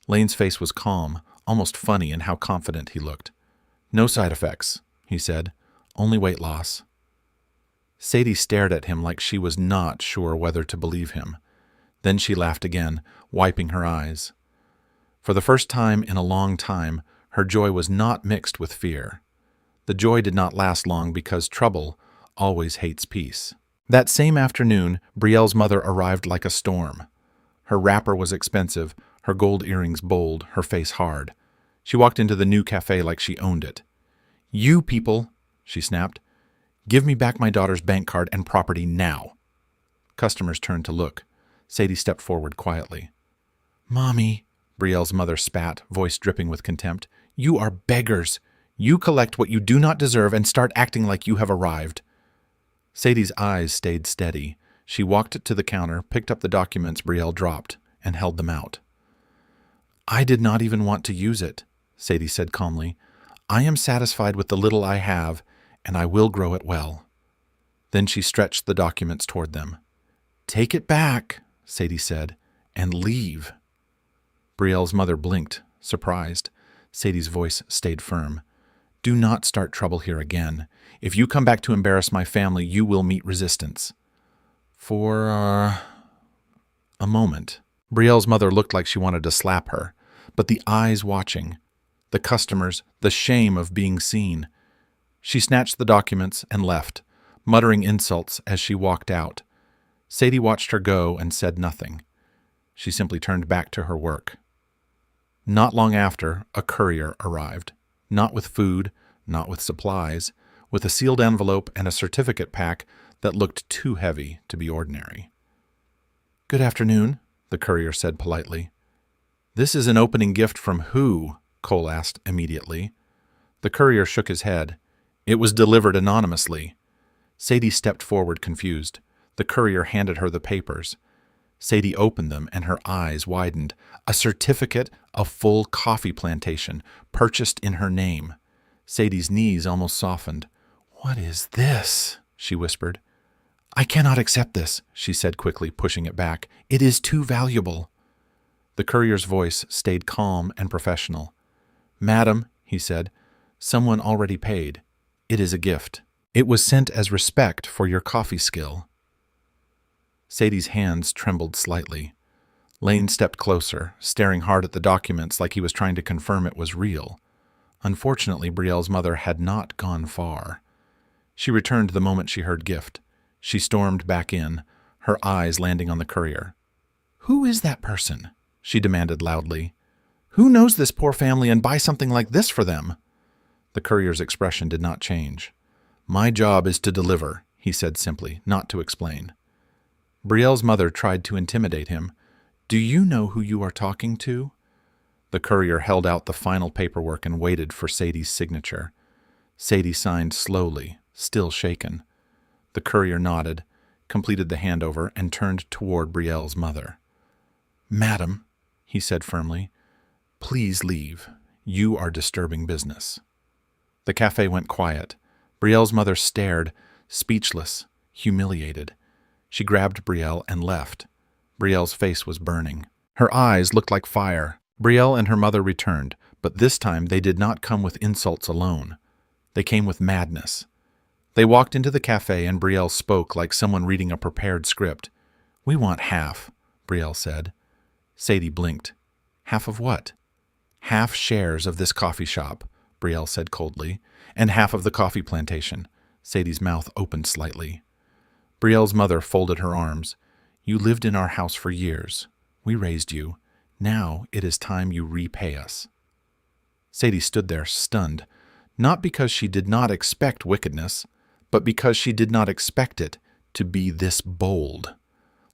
Speaker 1: Lane's face was calm, almost funny in how confident he looked. No side effects, he said. Only weight loss. Sadie stared at him like she was not sure whether to believe him. Then she laughed again, wiping her eyes. For the first time in a long time, her joy was not mixed with fear. The joy did not last long because trouble always hates peace. That same afternoon, Brielle's mother arrived like a storm. Her wrapper was expensive, her gold earrings bold, her face hard. She walked into the new cafe like she owned it. You people, she snapped, give me back my daughter's bank card and property now. Customers turned to look. Sadie stepped forward quietly. Mommy, Brielle's mother spat, voice dripping with contempt, you are beggars. You collect what you do not deserve and start acting like you have arrived. Sadie's eyes stayed steady. She walked to the counter, picked up the documents Brielle dropped, and held them out. I did not even want to use it, Sadie said calmly. I am satisfied with the little I have, and I will grow it well. Then she stretched the documents toward them. Take it back, Sadie said, and leave. Brielle's mother blinked, surprised. Sadie's voice stayed firm. Do not start trouble here again. If you come back to embarrass my family, you will meet resistance. For a moment, Brielle's mother looked like she wanted to slap her, but the eyes watching, the customers, the shame of being seen. She snatched the documents and left, muttering insults as she walked out. Sadie watched her go and said nothing. She simply turned back to her work. Not long after, a courier arrived, not with food, not with supplies, with a sealed envelope and a certificate pack that looked too heavy to be ordinary. Good afternoon, the courier said politely. This is an opening gift from who? Cole asked immediately. The courier shook his head. It was delivered anonymously. Sadie stepped forward confused. The courier handed her the papers. Sadie opened them and her eyes widened. A certificate of full coffee plantation, purchased in her name. Sadie's knees almost softened. What is this? She whispered. I cannot accept this, she said quickly, pushing it back. It is too valuable. The courier's voice stayed calm and professional. Madam, he said, someone already paid. It is a gift. It was sent as respect for your coffee skill. Sadie's hands trembled slightly. Lane stepped closer, staring hard at the documents like he was trying to confirm it was real. Unfortunately, Brielle's mother had not gone far. She returned the moment she heard gift. She stormed back in, her eyes landing on the courier. Who is that person? She demanded loudly. Who knows this poor family and buys something like this for them? The courier's expression did not change. My job is to deliver, he said simply, not to explain. Brielle's mother tried to intimidate him. Do you know who you are talking to? The courier held out the final paperwork and waited for Sadie's signature. Sadie signed slowly, still shaken. The courier nodded, completed the handover, and turned toward Brielle's mother. Madam, he said firmly, please leave. You are disturbing business. The cafe went quiet. Brielle's mother stared, speechless, humiliated. She grabbed Brielle and left. Brielle's face was burning. Her eyes looked like fire. Brielle and her mother returned, but this time they did not come with insults alone. They came with madness. They walked into the cafe and Brielle spoke like someone reading a prepared script. We want half, Brielle said. Sadie blinked. Half of what? Half shares of this coffee shop, Brielle said coldly, and half of the coffee plantation. Sadie's mouth opened slightly. Brielle's mother folded her arms. You lived in our house for years. We raised you. Now it is time you repay us. Sadie stood there stunned, not because she did not expect wickedness, but because she did not expect it to be this bold.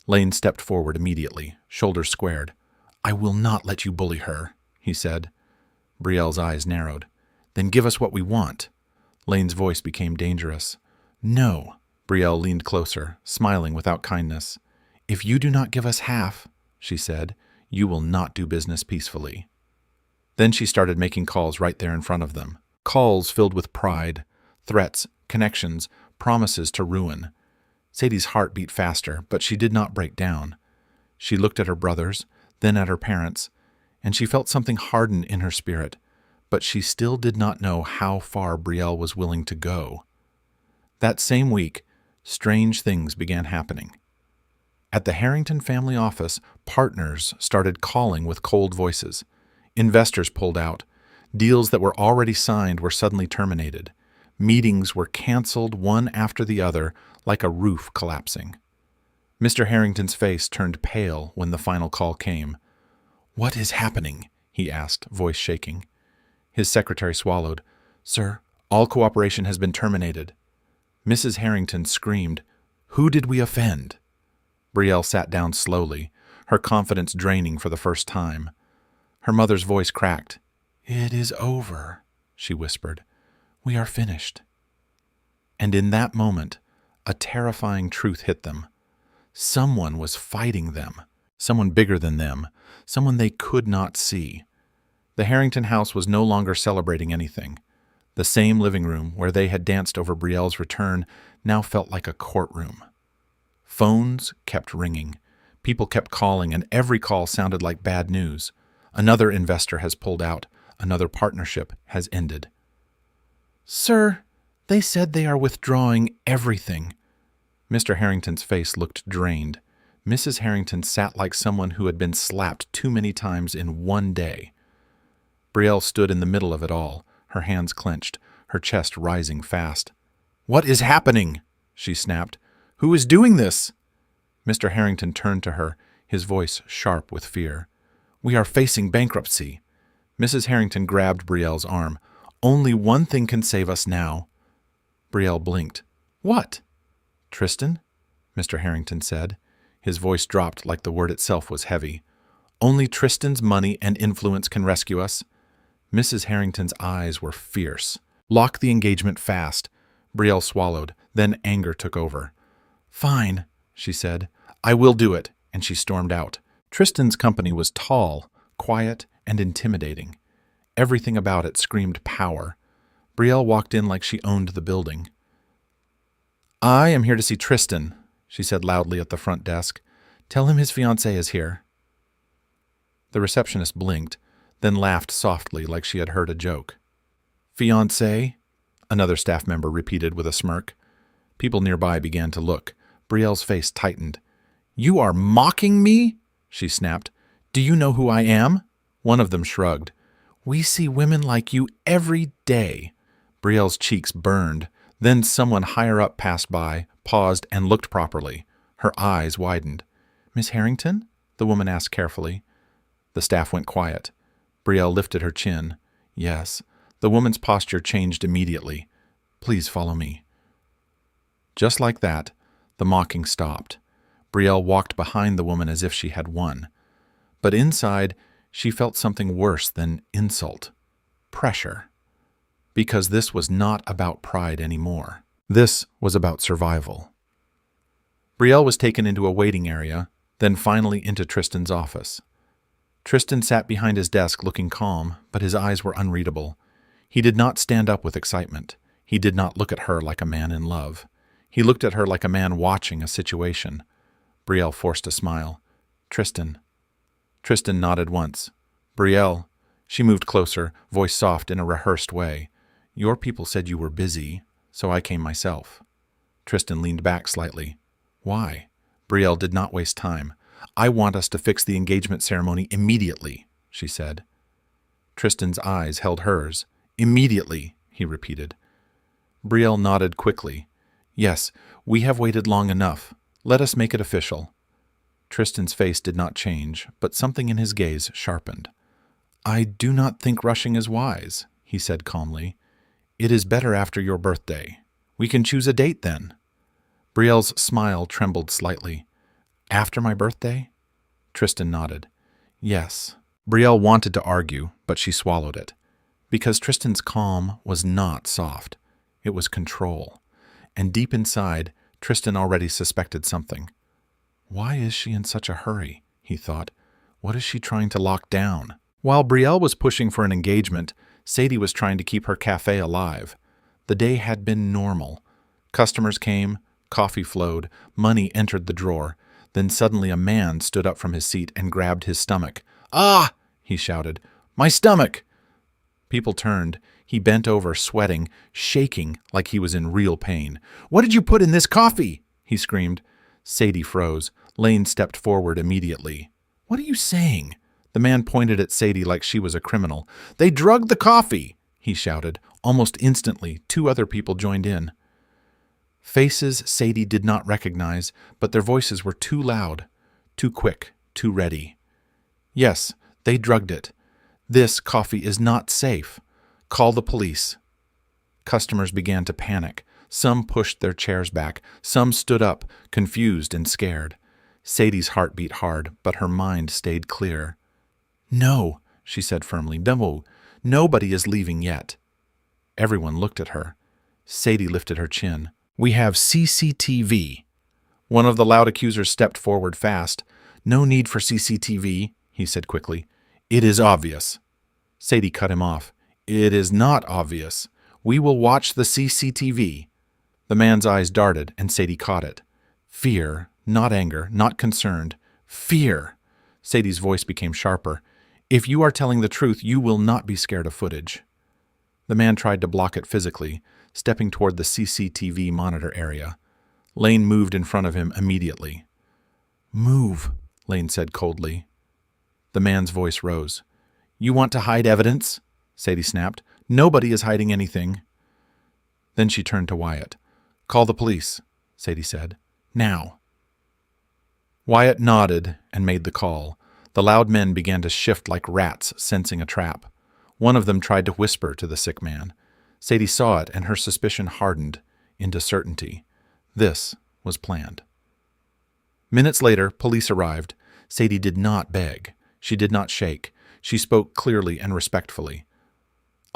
Speaker 1: Lane stepped forward immediately, shoulders squared. I will not let you bully her, he said. Brielle's eyes narrowed. Then give us what we want. Lane's voice became dangerous. No. Brielle leaned closer, smiling without kindness. If you do not give us half, she said, you will not do business peacefully. Then she started making calls right there in front of them. Calls filled with pride, threats, connections, promises to ruin. Sadie's heart beat faster, but she did not break down. She looked at her brothers, then at her parents, and she felt something harden in her spirit, but she still did not know how far Brielle was willing to go. That same week, strange things began happening. At the Harrington family office, partners started calling with cold voices. Investors pulled out. Deals that were already signed were suddenly terminated. Meetings were canceled one after the other, like a roof collapsing. Mr. Harrington's face turned pale when the final call came. What is happening? He asked, voice shaking. His secretary swallowed. Sir, all cooperation has been terminated. Mrs. Harrington screamed, Who did we offend? Brielle sat down slowly, her confidence draining for the first time. Her mother's voice cracked. It is over, she whispered. We are finished. And in that moment, a terrifying truth hit them. Someone was fighting them, someone bigger than them, someone they could not see. The Harrington house was no longer celebrating anything. The same living room where they had danced over Brielle's return now felt like a courtroom. Phones kept ringing. People kept calling, and every call sounded like bad news. Another investor has pulled out. Another partnership has ended. Sir, they said they are withdrawing everything. Mr. Harrington's face looked drained. Mrs. Harrington sat like someone who had been slapped too many times in one day. Brielle stood in the middle of it all, her hands clenched, her chest rising fast. "What is happening?" she snapped. "Who is doing this?" Mr. Harrington turned to her, his voice sharp with fear. "We are facing bankruptcy." Mrs. Harrington grabbed Brielle's arm. "Only one thing can save us now." Brielle blinked. "What?" "Tristan?" Mr. Harrington said. His voice dropped like the word itself was heavy. "Only Tristan's money and influence can rescue us." Mrs. Harrington's eyes were fierce. "Lock the engagement fast." Brielle swallowed, then anger took over. "Fine," she said. "I will do it," and she stormed out. Tristan's company was tall, quiet, and intimidating. Everything about it screamed power. Brielle walked in like she owned the building. "I am here to see Tristan," she said loudly at the front desk. "Tell him his fiancée is here." The receptionist blinked, then laughed softly like she had heard a joke. "Fiancée?" another staff member repeated with a smirk. People nearby began to look. Brielle's face tightened. "You are mocking me?" she snapped. "Do you know who I am?" One of them shrugged. "We see women like you every day." Brielle's cheeks burned. Then someone higher up passed by, paused, and looked properly. Her eyes widened. "Miss Harrington?" the woman asked carefully. The staff went quiet. Brielle lifted her chin. "Yes." The woman's posture changed immediately. "Please follow me." Just like that, the mocking stopped. Brielle walked behind the woman as if she had won. But inside, she felt something worse than insult. Pressure. Because this was not about pride anymore. This was about survival. Brielle was taken into a waiting area, then finally into Tristan's office. Tristan sat behind his desk looking calm, but his eyes were unreadable. He did not stand up with excitement. He did not look at her like a man in love. He looked at her like a man watching a situation. Brielle forced a smile. "Tristan." Tristan nodded once. "Brielle." She moved closer, voice soft in a rehearsed way. "Your people said you were busy, so I came myself." Tristan leaned back slightly. "Why?" Brielle did not waste time. "I want us to fix the engagement ceremony immediately," she said. Tristan's eyes held hers. "Immediately," he repeated. Brielle nodded quickly. "Yes, we have waited long enough. Let us make it official." Tristan's face did not change, but something in his gaze sharpened. "I do not think rushing is wise," he said calmly. "It is better after your birthday. We can choose a date then." Brielle's smile trembled slightly. "After my birthday?" Tristan nodded. "Yes." Brielle wanted to argue, but she swallowed it. Because Tristan's calm was not soft. It was control. And deep inside, Tristan already suspected something. "Why is she in such a hurry?" he thought. "What is she trying to lock down?" While Brielle was pushing for an engagement, Sadie was trying to keep her cafe alive. The day had been normal. Customers came, coffee flowed, money entered the drawer. Then suddenly a man stood up from his seat and grabbed his stomach. "Ah!" he shouted. "My stomach!" People turned. He bent over, sweating, shaking like he was in real pain. "What did you put in this coffee?" he screamed. Sadie froze. Lane stepped forward immediately. "What are you saying?" The man pointed at Sadie like she was a criminal. "They drugged the coffee!" he shouted. Almost instantly, 2 other people joined in. Faces Sadie did not recognize, but their voices were too loud, too quick, too ready. "Yes, they drugged it. This coffee is not safe. Call the police." Customers began to panic. Some pushed their chairs back. Some stood up, confused and scared. Sadie's heart beat hard, but her mind stayed clear. "No," she said firmly. "No, nobody is leaving yet." Everyone looked at her. Sadie lifted her chin. "We have CCTV." One of the loud accusers stepped forward fast. "No need for CCTV," he said quickly. "It is obvious." Sadie cut him off. "It is not obvious. We will watch the CCTV." The man's eyes darted, and Sadie caught it. Fear, not anger, not concerned. Fear. Sadie's voice became sharper. If you are telling the truth, you will not be scared of footage." The man tried to block it physically, stepping toward the CCTV monitor area. Lane moved in front of him immediately. "Move," Lane said coldly. The man's voice rose. "You want to hide evidence?" Sadie snapped. "Nobody is hiding anything." Then she turned to Wyatt. "Call the police," Sadie said. "Now." Wyatt nodded and made the call. The loud men began to shift like rats sensing a trap. One of them tried to whisper to the sick man. Sadie saw it, and her suspicion hardened into certainty. This was planned. Minutes later, police arrived. Sadie did not beg. She did not shake. She spoke clearly and respectfully.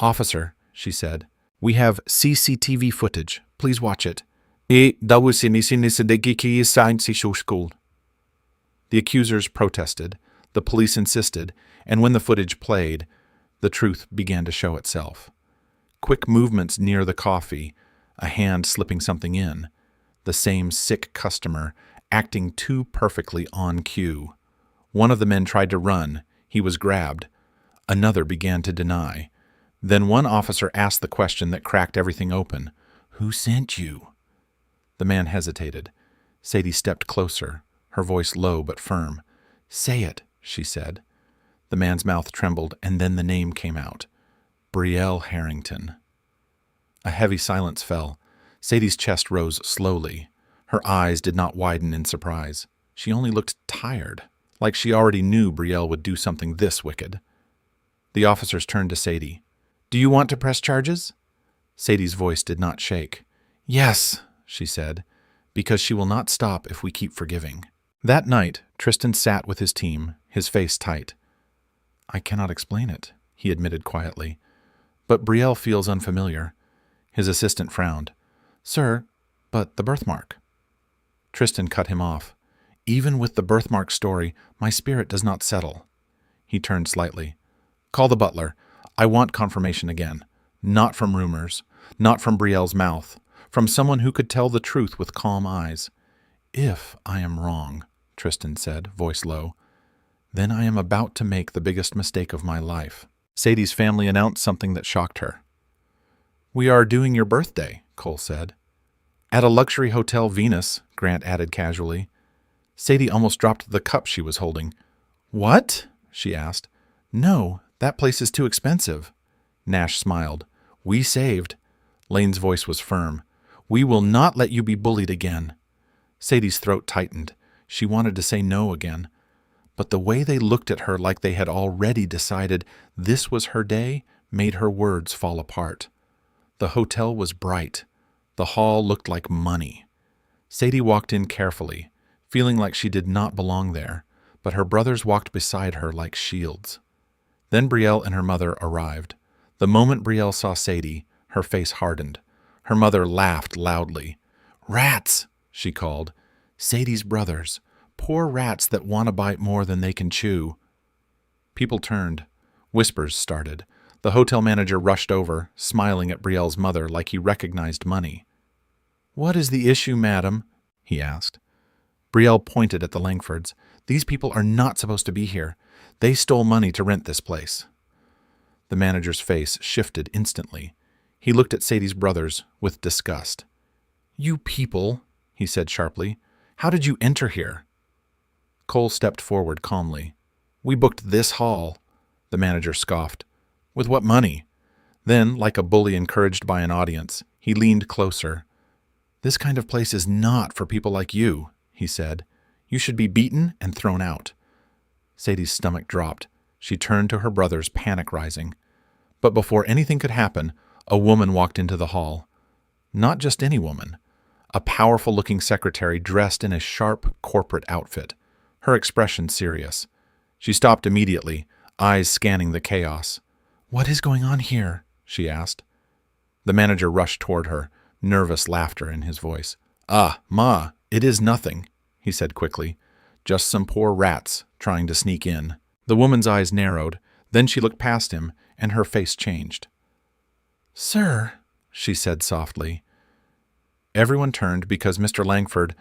Speaker 1: "Officer," she said, "we have CCTV footage. Please watch it." The accusers protested. The police insisted, and when the footage played, the truth began to show itself. Quick movements near the coffee, a hand slipping something in, the same sick customer acting too perfectly on cue. One of the men tried to run. He was grabbed. Another began to deny. Then one officer asked the question that cracked everything open. "Who sent you?" The man hesitated. Sadie stepped closer, her voice low but firm. "Say it," she said. The man's mouth trembled, and then the name came out. Brielle Harrington. A heavy silence fell. Sadie's chest rose slowly. Her eyes did not widen in surprise. She only looked tired, like she already knew Brielle would do something this wicked. The officers turned to Sadie. "Do you want to press charges?" Sadie's voice did not shake. "Yes," she said, "because she will not stop if we keep forgiving." That night, Tristan sat with his team, his face tight. "I cannot explain it," he admitted quietly. "But Brielle feels unfamiliar." His assistant frowned. "Sir, but the birthmark." Tristan cut him off. "Even with the birthmark story, my spirit does not settle." He turned slightly. "Call the butler. I want confirmation again. Not from rumors, not from Brielle's mouth, from someone who could tell the truth with calm eyes." "If I am wrong," Tristan said, voice low, "then I am about to make the biggest mistake of my life." Sadie's family announced something that shocked her. "We are doing your birthday," Cole said. "At a luxury hotel Venus," Grant added casually. Sadie almost dropped the cup she was holding. "What?" she asked. "No, that place is too expensive." Nash smiled. "We saved." Lane's voice was firm. "We will not let you be bullied again." Sadie's throat tightened. She wanted to say no again. But the way they looked at her like they had already decided this was her day made her words fall apart. The hotel was bright. The hall looked like money. Sadie walked in carefully, feeling like she did not belong there, but her brothers walked beside her like shields. Then Brielle and her mother arrived. The moment Brielle saw Sadie, her face hardened. Her mother laughed loudly. "Rats!" she called. "Sadie's brothers. Poor rats that want to bite more than they can chew." People turned. Whispers started. The hotel manager rushed over, smiling at Brielle's mother like he recognized money. "What is the issue, madam?" he asked. Brielle pointed at the Langfords. "These people are not supposed to be here. They stole money to rent this place." The manager's face shifted instantly. He looked at Sadie's brothers with disgust. "You people," he said sharply, "how did you enter here?" Cole stepped forward calmly. "We booked this hall." The manager scoffed. "With what money?" Then, like a bully encouraged by an audience, he leaned closer. "This kind of place is not for people like you," he said. "You should be beaten and thrown out." Sadie's stomach dropped. She turned to her brothers, panic rising. But before anything could happen, a woman walked into the hall. Not just any woman. A powerful-looking secretary dressed in a sharp corporate outfit, her expression serious. She stopped immediately, eyes scanning the chaos. "What is going on here?" she asked. The manager rushed toward her, nervous laughter in his voice. "Ah, Ma, it is nothing," he said quickly. "Just some poor rats trying to sneak in." The woman's eyes narrowed, then she looked past him, and her face changed. "Sir," she said softly. Everyone turned because Mr. Langford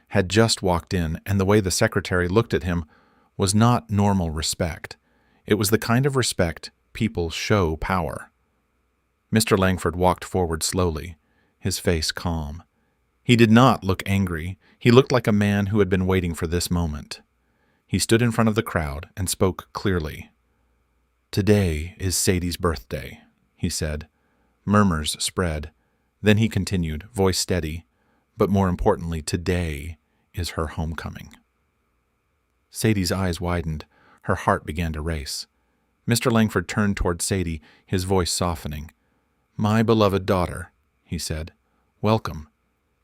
Speaker 1: had just walked in, and the way the secretary looked at him was not normal respect. It was the kind of respect people show power. Mr. Langford walked forward slowly, his face calm. He did not look angry. He looked like a man who had been waiting for this moment. He stood in front of the crowd and spoke clearly. "Today is Sadie's birthday," he said. Murmurs spread. Then he continued, voice steady, "But more importantly, today is her homecoming." Sadie's eyes widened. Her heart began to race. Mr. Langford turned toward Sadie, his voice softening. "My beloved daughter," he said, "welcome."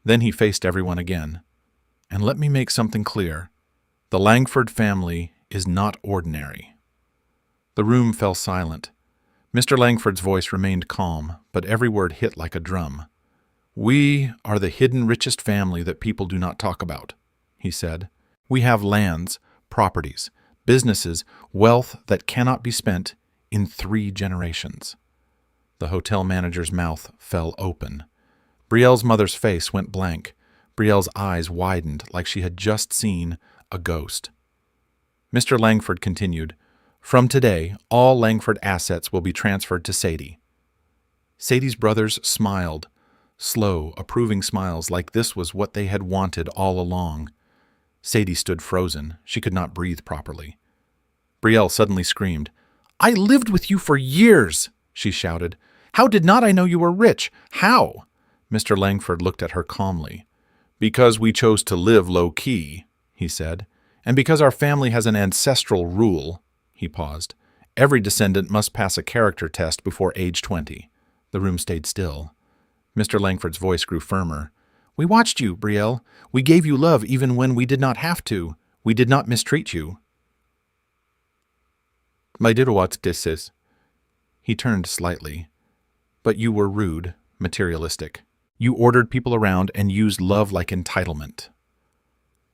Speaker 1: Then he faced everyone again. "And let me make something clear. The Langford family is not ordinary." The room fell silent. Mr. Langford's voice remained calm, but every word hit like a drum. "We are the hidden richest family that people do not talk about," he said. "We have lands, properties, businesses, wealth that cannot be spent in 3 generations." The hotel manager's mouth fell open. Brielle's mother's face went blank. Brielle's eyes widened like she had just seen a ghost. Mr. Langford continued, "From today, all Langford assets will be transferred to Sadie." Sadie's brothers smiled, slow, approving smiles like this was what they had wanted all along. Sadie stood frozen. She could not breathe properly. Brielle suddenly screamed, "I lived with you for years!" she shouted. "How did not I know you were rich? How?" Mr. Langford looked at her calmly. "Because we chose to live low-key," he said, "and because our family has an ancestral rule." He paused. "Every descendant must pass a character test before age 20. The room stayed still. Mr. Langford's voice grew firmer. "We watched you, Brielle. We gave you love even when we did not have to. We did not mistreat you." "I did what this is." He turned slightly. "But you were rude, materialistic. You ordered people around and used love like entitlement."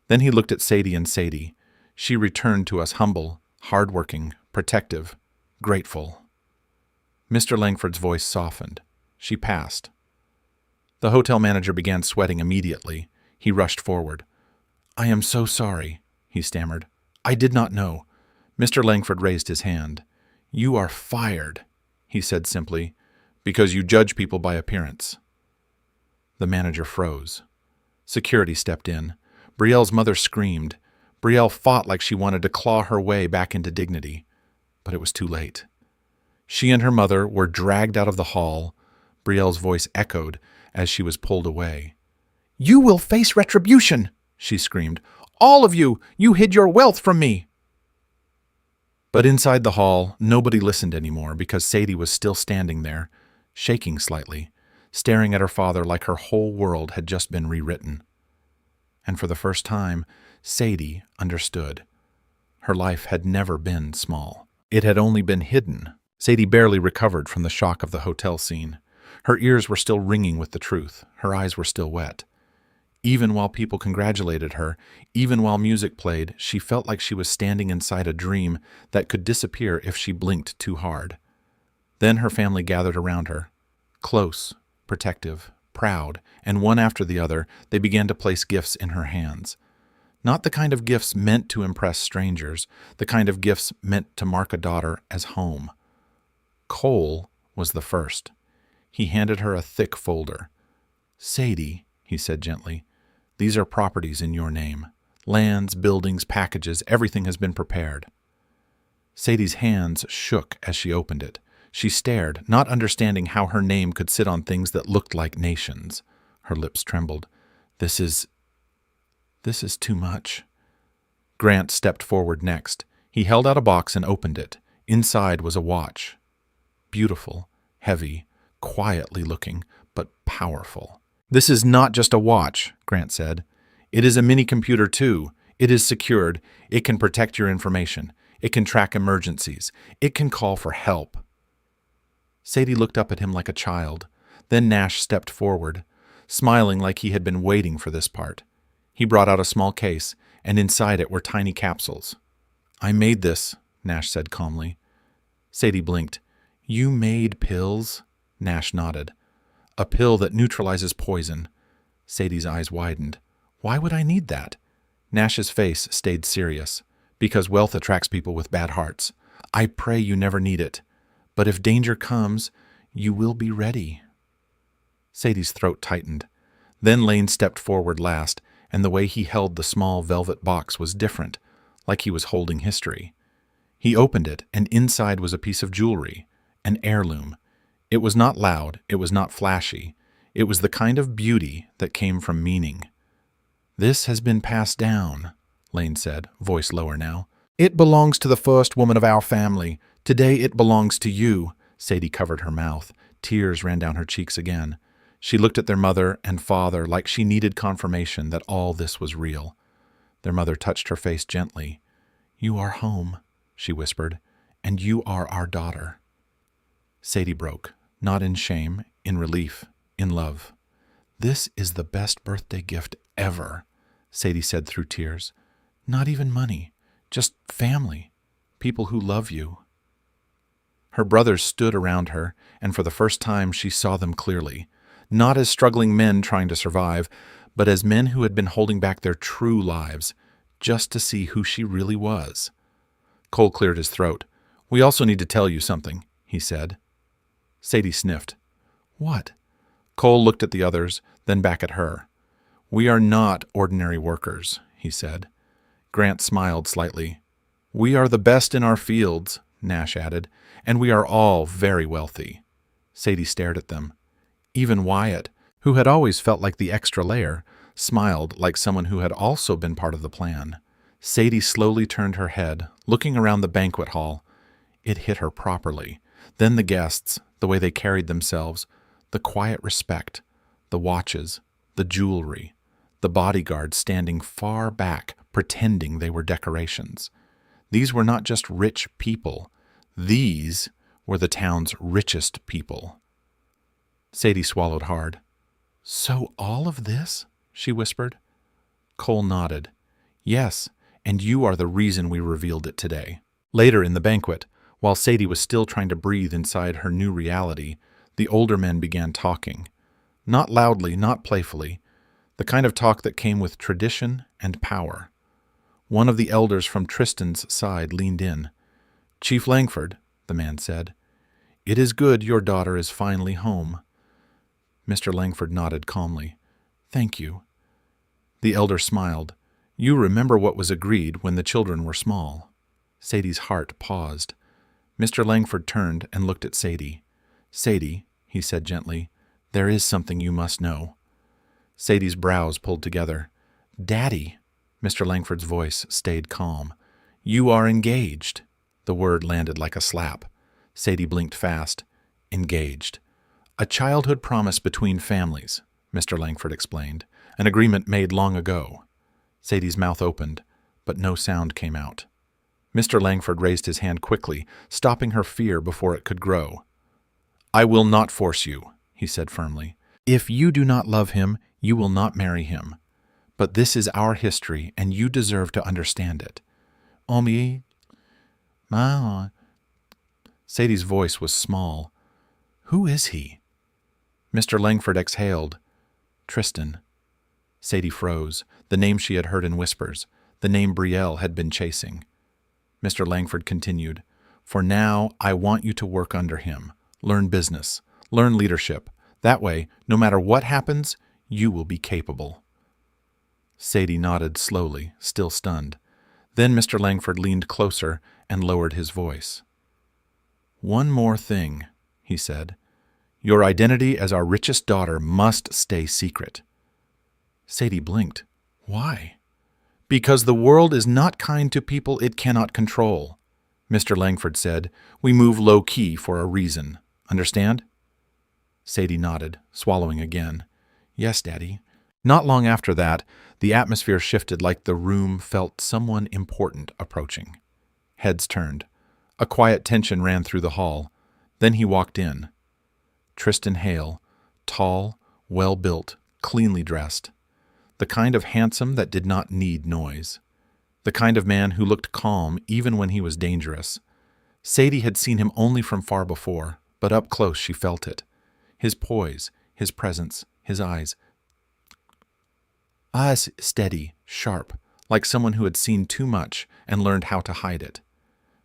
Speaker 1: Then he looked at Sadie and Sadie. She returned to us humble, hardworking, protective, grateful. Mr. Langford's voice softened. She passed. The hotel manager began sweating immediately. He rushed forward. "I am so sorry," he stammered. "I did not know." Mr. Langford raised his hand. "You are fired," he said simply, "because you judge people by appearance." The manager froze. Security stepped in. Brielle's mother screamed. Brielle fought like she wanted to claw her way back into dignity. But it was too late. She and her mother were dragged out of the hall. Brielle's voice echoed as she was pulled away. "You will face retribution," she screamed. "All of you! You hid your wealth from me!" But inside the hall, nobody listened anymore because Sadie was still standing there, shaking slightly, staring at her father like her whole world had just been rewritten. And for the first time, Sadie understood. Her life had never been small. It had only been hidden. Sadie barely recovered from the shock of the hotel scene. Her ears were still ringing with the truth. Her eyes were still wet. Even while people congratulated her, even while music played, she felt like she was standing inside a dream that could disappear if she blinked too hard. Then her family gathered around her. Close, protective, proud, and one after the other, they began to place gifts in her hands. Not the kind of gifts meant to impress strangers, the kind of gifts meant to mark a daughter as home. Cole was the first. He handed her a thick folder. "Sadie," he said gently, "these are properties in your name. Lands, buildings, packages, everything has been prepared." Sadie's hands shook as she opened it. She stared, not understanding how her name could sit on things that looked like nations. Her lips trembled. This is too much." Grant stepped forward next. He held out a box and opened it. Inside was a watch. Beautiful, heavy, quietly looking, but powerful. "This is not just a watch," Grant said. "It is a mini-computer too. It is secured. It can protect your information. It can track emergencies. It can call for help." Sadie looked up at him like a child. Then Nash stepped forward, smiling like he had been waiting for this part. He brought out a small case, and inside it were tiny capsules. "I made this," Nash said calmly. Sadie blinked. "You made pills?" Nash nodded. "A pill that neutralizes poison." Sadie's eyes widened. "Why would I need that?" Nash's face stayed serious. "Because wealth attracts people with bad hearts. I pray you never need it. But if danger comes, you will be ready." Sadie's throat tightened. Then Lane stepped forward last, and the way he held the small velvet box was different, like he was holding history. He opened it, and inside was a piece of jewelry, an heirloom. It was not loud, it was not flashy. It was the kind of beauty that came from meaning. "This has been passed down," Lane said, voice lower now. "It belongs to the first woman of our family. Today it belongs to you." Sadie covered her mouth. Tears ran down her cheeks again. She looked at their mother and father like she needed confirmation that all this was real. Their mother touched her face gently. "You are home," she whispered, "and you are our daughter." Sadie broke, not in shame, in relief, in love. "This is the best birthday gift ever," Sadie said through tears. "Not even money, just family, people who love you." Her brothers stood around her, and for the first time she saw them clearly, not as struggling men trying to survive, but as men who had been holding back their true lives, just to see who she really was. Cole cleared his throat. "We also need to tell you something," he said. Sadie sniffed. "What?" Cole looked at the others, then back at her. "We are not ordinary workers," he said. Grant smiled slightly. "We are the best in our fields," Nash added, "and we are all very wealthy." Sadie stared at them. Even Wyatt, who had always felt like the extra layer, smiled like someone who had also been part of the plan. Sadie slowly turned her head, looking around the banquet hall. It hit her properly. Then the guests, the way they carried themselves, the quiet respect, the watches, the jewelry, the bodyguards standing far back, pretending they were decorations. These were not just rich people. These were the town's richest people. Sadie swallowed hard. "So all of this?" she whispered. Cole nodded. "Yes, and you are the reason we revealed it today." Later in the banquet, while Sadie was still trying to breathe inside her new reality, the older men began talking. Not loudly, not playfully, the kind of talk that came with tradition and power. One of the elders from Tristan's side leaned in. "Chief Langford," the man said, "it is good your daughter is finally home." Mr. Langford nodded calmly. "Thank you." The elder smiled. "You remember what was agreed when the children were small." Sadie's heart paused. Mr. Langford turned and looked at Sadie. "Sadie," he said gently, "there is something you must know." Sadie's brows pulled together. "Daddy," Mr. Langford's voice stayed calm. "You are engaged." The word landed like a slap. Sadie blinked fast. "Engaged. A childhood promise between families," Mr. Langford explained. "An agreement made long ago." Sadie's mouth opened, but no sound came out. Mr. Langford raised his hand quickly, stopping her fear before it could grow. "I will not force you," he said firmly. "If you do not love him, you will not marry him. But this is our history, and you deserve to understand it." "Omi, ma." Sadie's voice was small. "Who is he?" Mr. Langford exhaled. "Tristan." Sadie froze, the name she had heard in whispers, the name Brielle had been chasing. Mr. Langford continued, "For now, I want you to work under him. Learn business. Learn leadership. That way, no matter what happens, you will be capable." Sadie nodded slowly, still stunned. Then Mr. Langford leaned closer and lowered his voice. "One more thing," he said. "Your identity as our richest daughter must stay secret." Sadie blinked. "Why?" "Because the world is not kind to people it cannot control," Mr. Langford said. "We move low-key for a reason. Understand?" Sadie nodded, swallowing again. "Yes, Daddy." Not long after that, the atmosphere shifted like the room felt someone important approaching. Heads turned. A quiet tension ran through the hall. Then he walked in. Tristan Hale, tall, well-built, cleanly dressed. The kind of handsome that did not need noise. The kind of man who looked calm even when he was dangerous. Sadie had seen him only from far before, but up close she felt it. His poise, his presence, his eyes. Eyes steady, sharp, like someone who had seen too much and learned how to hide it.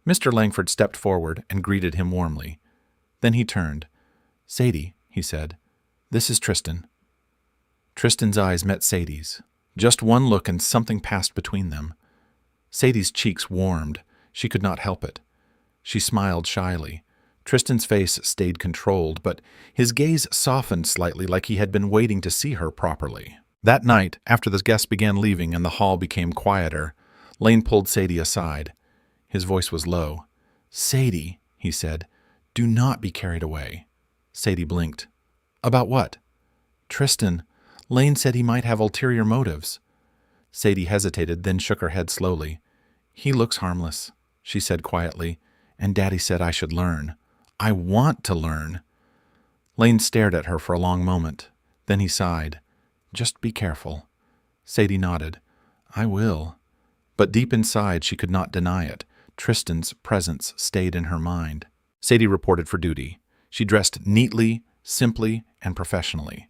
Speaker 1: Mr. Langford stepped forward and greeted him warmly. Then he turned. "Sadie," he said, "this is Tristan." Tristan's eyes met Sadie's. Just one look and something passed between them. Sadie's cheeks warmed. She could not help it. She smiled shyly. Tristan's face stayed controlled, but his gaze softened slightly like he had been waiting to see her properly. That night, after the guests began leaving and the hall became quieter, Lane pulled Sadie aside. His voice was low. "Sadie," he said, "do not be carried away." Sadie blinked. "About what?" "Tristan. Lane said he might have ulterior motives." Sadie hesitated, then shook her head slowly. "He looks harmless," she said quietly, "and Daddy said I should learn. I want to learn." Lane stared at her for a long moment. Then he sighed. "Just be careful." Sadie nodded. "I will." But deep inside she could not deny it. Tristan's presence stayed in her mind. Sadie reported for duty. She dressed neatly, simply, and professionally.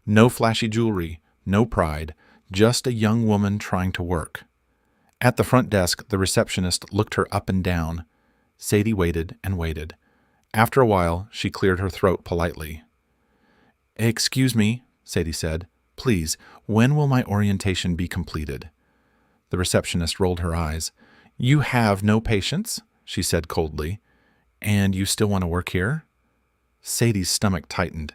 Speaker 1: No flashy jewelry, no pride, just a young woman trying to work. At the front desk, the receptionist looked her up and down. Sadie waited and waited. After a while, she cleared her throat politely. "Excuse me," Sadie said. "Please, when will my orientation be completed?" The receptionist rolled her eyes. "You have no patience," she said coldly. "And you still want to work here?" Sadie's stomach tightened.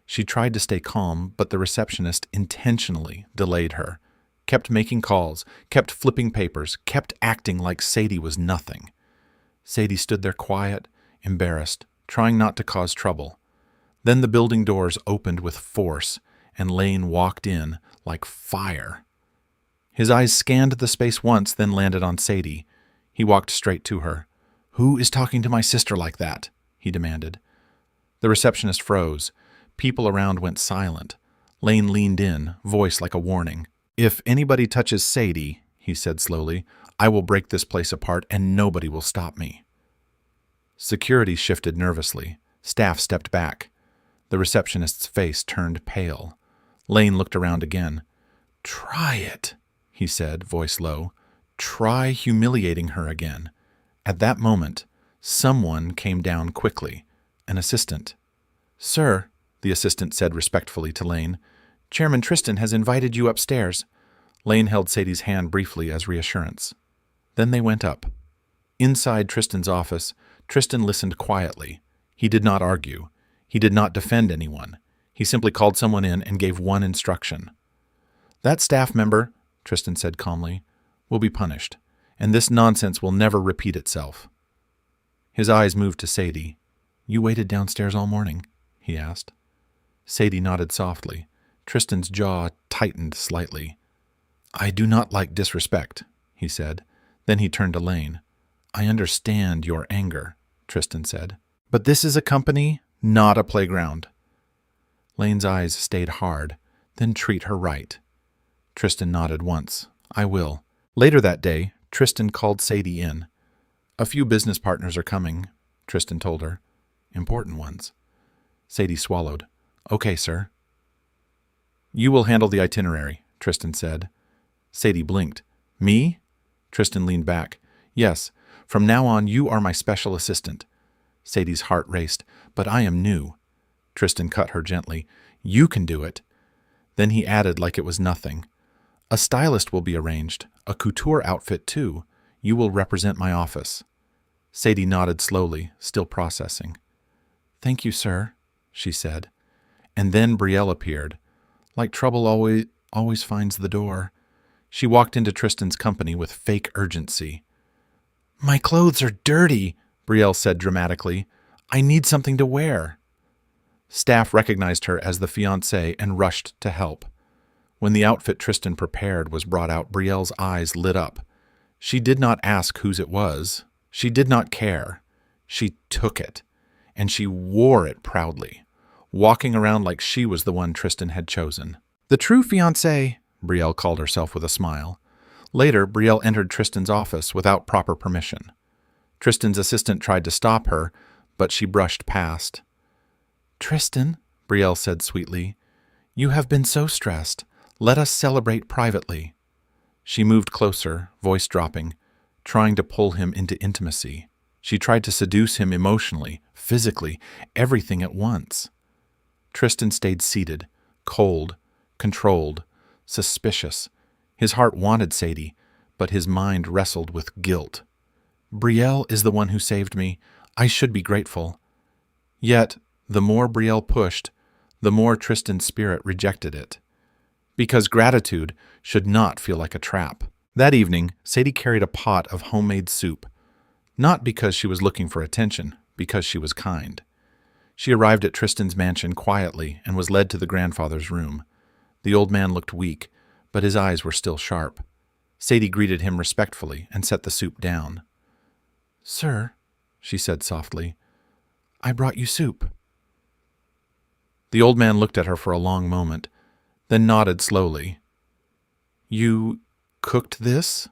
Speaker 1: She tried to stay calm, but the receptionist intentionally delayed her, kept making calls, kept flipping papers, kept acting like Sadie was nothing. Sadie stood there quiet, embarrassed, trying not to cause trouble. Then the building doors opened with force, and Lane walked in like fire. His eyes scanned the space once, then landed on Sadie. He walked straight to her. "Who is talking to my sister like that?" he demanded. The receptionist froze. People around went silent. Lane leaned in, voice like a warning. "If anybody touches Sadie," he said slowly, "I will break this place apart and nobody will stop me." Security shifted nervously. Staff stepped back. The receptionist's face turned pale. Lane looked around again. "Try it," he said, voice low. "Try humiliating her again." At that moment, someone came down quickly. An assistant. "Sir," the assistant said respectfully to Lane, "Chairman Tristan has invited you upstairs." Lane held Sadie's hand briefly as reassurance. Then they went up. Inside Tristan's office, Tristan listened quietly. He did not argue. He did not defend anyone. He simply called someone in and gave one instruction. "That staff member," Tristan said calmly, "will be punished, and this nonsense will never repeat itself." His eyes moved to Sadie. "You waited downstairs all morning?" he asked. Sadie nodded softly. Tristan's jaw tightened slightly. "I do not like disrespect," he said. Then he turned to Lane. "I understand your anger," Tristan said. "But this is a company, not a playground." Lane's eyes stayed hard. "Then treat her right." Tristan nodded once. "I will." Later that day, Tristan called Sadie in. "A few business partners are coming," Tristan told her. "Important ones." Sadie swallowed. "Okay, sir." "You will handle the itinerary," Tristan said. Sadie blinked. "Me?" Tristan leaned back. "Yes. From now on, you are my special assistant." Sadie's heart raced. "But I am new." Tristan cut her gently. "You can do it." Then he added like it was nothing. "A stylist will be arranged. A couture outfit, too. You will represent my office." Sadie nodded slowly, still processing. "Thank you, sir," she said. And then Brielle appeared. Like trouble always finds the door. She walked into Tristan's company with fake urgency. "My clothes are dirty," Brielle said dramatically. "I need something to wear." Staff recognized her as the fiancée and rushed to help. When the outfit Tristan prepared was brought out, Brielle's eyes lit up. She did not ask whose it was. She did not care. She took it, and she wore it proudly, walking around like she was the one Tristan had chosen. "The true fiancée," Brielle called herself with a smile. Later, Brielle entered Tristan's office without proper permission. Tristan's assistant tried to stop her, but she brushed past. "Tristan," Brielle said sweetly, "you have been so stressed. Let us celebrate privately." She moved closer, voice dropping, trying to pull him into intimacy. She tried to seduce him emotionally, physically, everything at once. Tristan stayed seated, cold, controlled, suspicious. His heart wanted Sadie, but his mind wrestled with guilt. Brielle is the one who saved me. I should be grateful. Yet, the more Brielle pushed, the more Tristan's spirit rejected it. Because gratitude should not feel like a trap. That evening, Sadie carried a pot of homemade soup. Not because she was looking for attention, because she was kind. She arrived at Tristan's mansion quietly and was led to the grandfather's room. The old man looked weak, but his eyes were still sharp. Sadie greeted him respectfully and set the soup down. "Sir," she said softly, "I brought you soup." The old man looked at her for a long moment, then nodded slowly. "You cooked this?"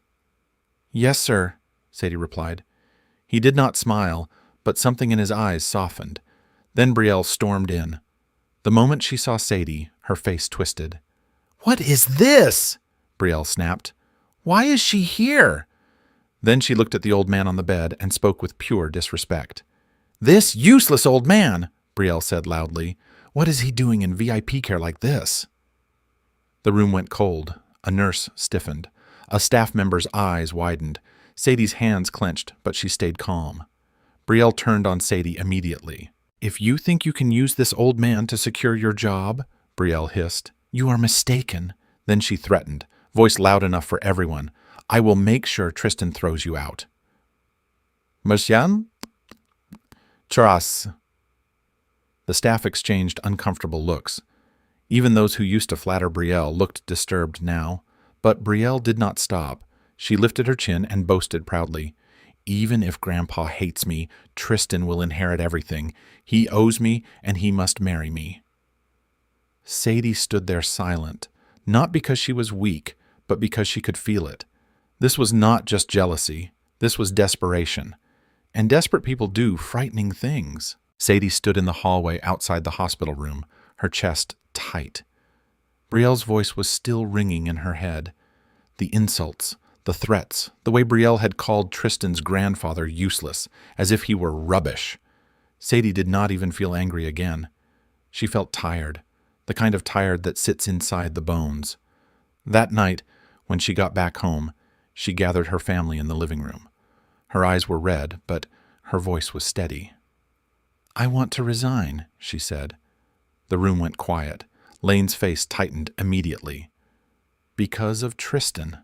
Speaker 1: "Yes, sir," Sadie replied. He did not smile, but something in his eyes softened. Then Brielle stormed in. The moment she saw Sadie, her face twisted. "What is this?" Brielle snapped. "Why is she here?" Then she looked at the old man on the bed and spoke with pure disrespect. "This useless old man," Brielle said loudly. "What is he doing in VIP care like this?" The room went cold. A nurse stiffened. A staff member's eyes widened. Sadie's hands clenched, but she stayed calm. Brielle turned on Sadie immediately. "If you think you can use this old man to secure your job," Brielle hissed, "you are mistaken." Then she threatened, voice loud enough for everyone, "I will make sure Tristan throws you out." "Monsieur? Charas." The staff exchanged uncomfortable looks. Even those who used to flatter Brielle looked disturbed now. But Brielle did not stop. She lifted her chin and boasted proudly, "Even if Grandpa hates me, Tristan will inherit everything. He owes me, and he must marry me." Sadie stood there silent, not because she was weak, but because she could feel it. This was not just jealousy. This was desperation. And desperate people do frightening things. Sadie stood in the hallway outside the hospital room, her chest tight. Brielle's voice was still ringing in her head. The insults, the threats, the way Brielle had called Tristan's grandfather useless, as if he were rubbish. Sadie did not even feel angry again. She felt tired, the kind of tired that sits inside the bones. That night, when she got back home, she gathered her family in the living room. Her eyes were red, but her voice was steady. "I want to resign," she said. The room went quiet. Lane's face tightened immediately. "Because of Tristan."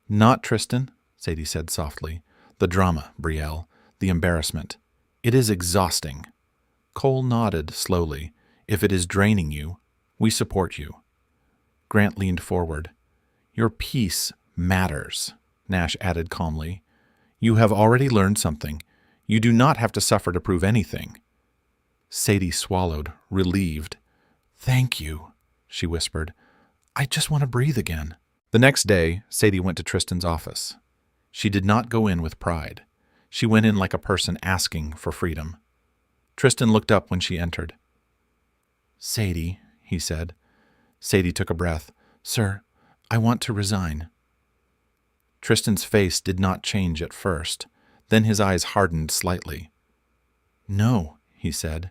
Speaker 1: "Not Tristan," Sadie said softly. "The drama, Brielle, the embarrassment. It is exhausting." Cole nodded slowly. "If it is draining you, we support you." Grant leaned forward. "Your peace matters," Nash added calmly. "You have already learned something. You do not have to suffer to prove anything." Sadie swallowed, relieved. "Thank you," she whispered. "I just want to breathe again." The next day, Sadie went to Tristan's office. She did not go in with pride. She went in like a person asking for freedom. Tristan looked up when she entered. "Sadie," he said. Sadie took a breath. "Sir, I want to resign." Tristan's face did not change at first. Then his eyes hardened slightly. "No," he said.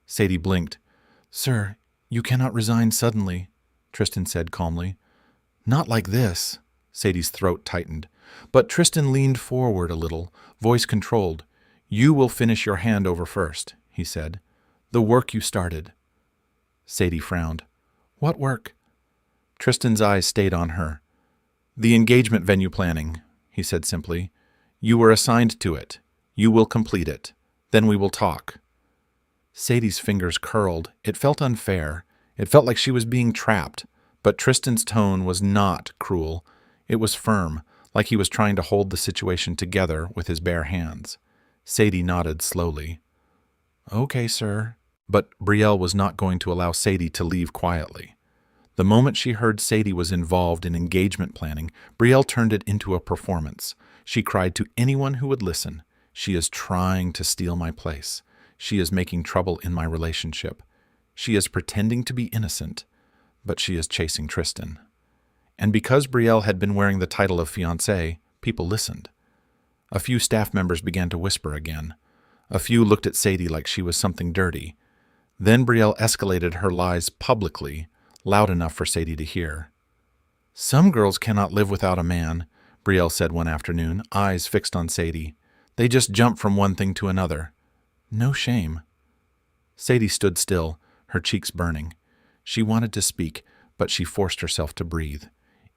Speaker 1: Sadie blinked. "Sir, you cannot resign suddenly," Tristan said calmly. "Not like this." Sadie's throat tightened. But Tristan leaned forward a little, voice controlled. "You will finish your handover first," he said. "The work you started." Sadie frowned. "What work?" Tristan's eyes stayed on her. "The engagement venue planning," he said simply. "You were assigned to it. You will complete it. Then we will talk." Sadie's fingers curled. It felt unfair. It felt like she was being trapped. But Tristan's tone was not cruel. It was firm, like he was trying to hold the situation together with his bare hands. Sadie nodded slowly. "Okay, sir." But Brielle was not going to allow Sadie to leave quietly. The moment she heard Sadie was involved in engagement planning, Brielle turned it into a performance. She cried to anyone who would listen, "She is trying to steal my place. She is making trouble in my relationship. She is pretending to be innocent, but she is chasing Tristan." And because Brielle had been wearing the title of fiancée, people listened. A few staff members began to whisper again. A few looked at Sadie like she was something dirty. Then Brielle escalated her lies publicly, loud enough for Sadie to hear. "Some girls cannot live without a man," Brielle said one afternoon, eyes fixed on Sadie. "They just jump from one thing to another. No shame." Sadie stood still, her cheeks burning. She wanted to speak, but she forced herself to breathe.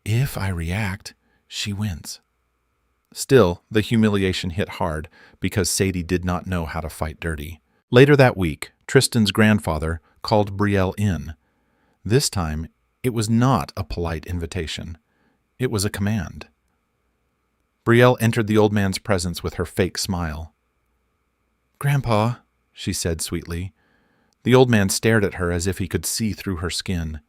Speaker 1: "If I react, she wins." Still, the humiliation hit hard because Sadie did not know how to fight dirty. Later that week, Tristan's grandfather called Brielle in. This time, it was not a polite invitation. It was a command. Brielle entered the old man's presence with her fake smile. "Grandpa," she said sweetly. The old man stared at her as if he could see through her skin.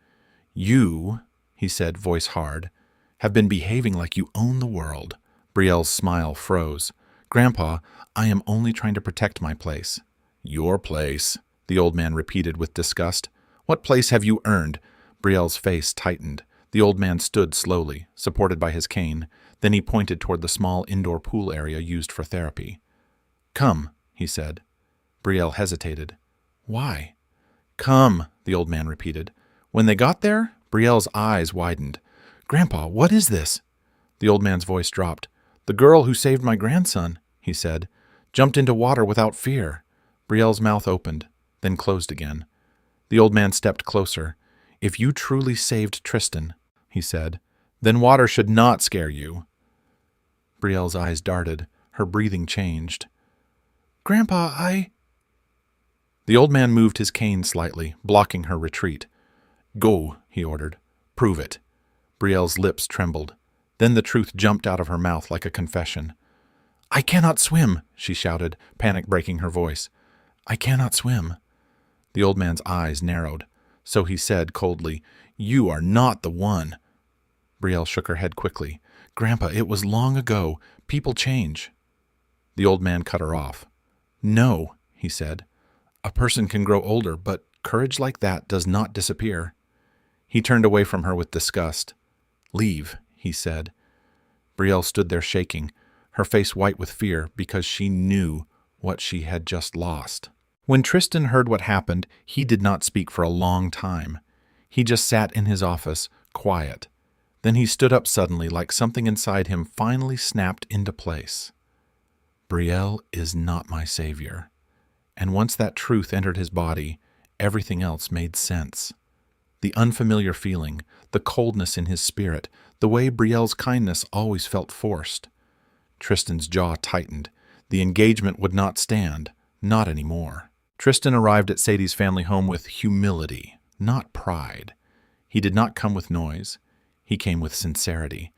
Speaker 1: "You," he said, voice hard, "have been behaving like you own the world." Brielle's smile froze. "Grandpa, I am only trying to protect my place." "Your place," the old man repeated with disgust. "What place have you earned?" Brielle's face tightened. The old man stood slowly, supported by his cane. Then he pointed toward the small indoor pool area used for therapy. "Come," he said. Brielle hesitated. "Why?" "Come," the old man repeated. When they got there, Brielle's eyes widened. "Grandpa, what is this?" The old man's voice dropped. "The girl who saved my grandson," he said, "jumped into water without fear." Brielle's mouth opened, then closed again. The old man stepped closer. "If you truly saved Tristan," he said, "then water should not scare you." Brielle's eyes darted. Her breathing changed. "Grandpa, I—" The old man moved his cane slightly, blocking her retreat. "Go," he ordered. "Prove it." Brielle's lips trembled. Then the truth jumped out of her mouth like a confession. "I cannot swim," she shouted, panic breaking her voice. "I cannot swim." The old man's eyes narrowed. So he said coldly, "You are not the one." Brielle shook her head quickly. "Grandpa, it was long ago. People change." The old man cut her off. "No," he said. "A person can grow older, but courage like that does not disappear." He turned away from her with disgust. "Leave," he said. Brielle stood there shaking, her face white with fear because she knew what she had just lost. When Tristan heard what happened, he did not speak for a long time. He just sat in his office, quiet. Then he stood up suddenly like something inside him finally snapped into place. Brielle is not my savior. And once that truth entered his body, everything else made sense. The unfamiliar feeling, the coldness in his spirit, the way Brielle's kindness always felt forced. Tristan's jaw tightened. The engagement would not stand, not anymore. Tristan arrived at Sadie's family home with humility, not pride. He did not come with noise. He came with sincerity.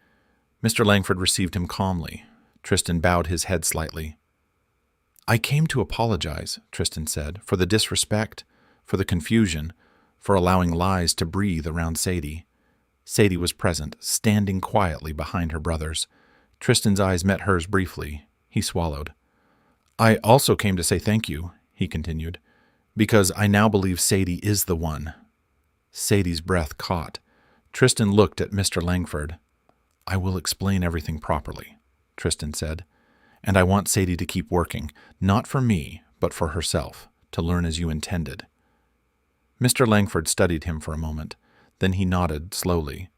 Speaker 1: Mr. Langford received him calmly. Tristan bowed his head slightly. "I came to apologize," Tristan said, "for the disrespect, for the confusion, for allowing lies to breathe around Sadie." Sadie was present, standing quietly behind her brothers. Tristan's eyes met hers briefly. He swallowed. "I also came to say thank you," he continued, "because I now believe Sadie is the one." Sadie's breath caught. Tristan looked at Mr. Langford. "I will explain everything properly," Tristan said. "And I want Sadie to keep working, not for me, but for herself, to learn as you intended." Mr. Langford studied him for a moment. Then he nodded slowly.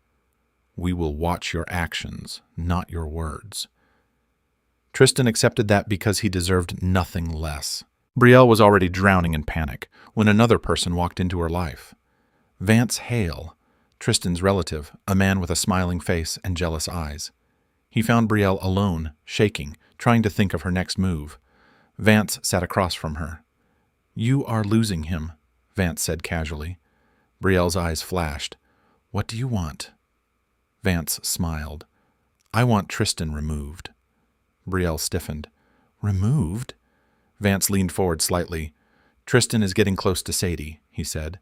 Speaker 1: "We will watch your actions, not your words." Tristan accepted that because he deserved nothing less. Brielle was already drowning in panic when another person walked into her life. Vance Hale, Tristan's relative, a man with a smiling face and jealous eyes. He found Brielle alone, shaking, trying to think of her next move. Vance sat across from her. "You are losing him," Vance said casually. Brielle's eyes flashed. "What do you want?" Vance smiled. "I want Tristan removed." Brielle stiffened. "Removed?" Vance leaned forward slightly. "Tristan is getting close to Sadie," he said.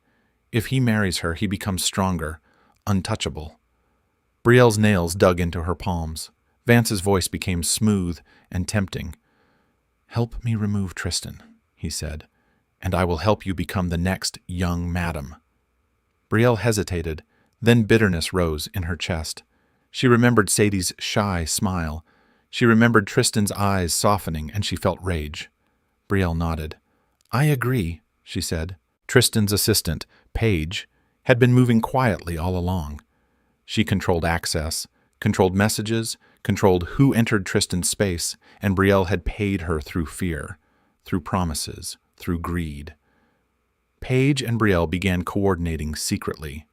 Speaker 1: "If he marries her, he becomes stronger, untouchable." Brielle's nails dug into her palms. Vance's voice became smooth and tempting. "Help me remove Tristan," he said, "and I will help you become the next young madam." Brielle hesitated, then bitterness rose in her chest. She remembered Sadie's shy smile. She remembered Tristan's eyes softening, and she felt rage. Brielle nodded. "I agree," she said. Tristan's assistant, Paige, had been moving quietly all along. She controlled access, controlled messages, controlled who entered Tristan's space, and Brielle had paid her through fear, through promises, through greed. Paige and Brielle began coordinating secretly.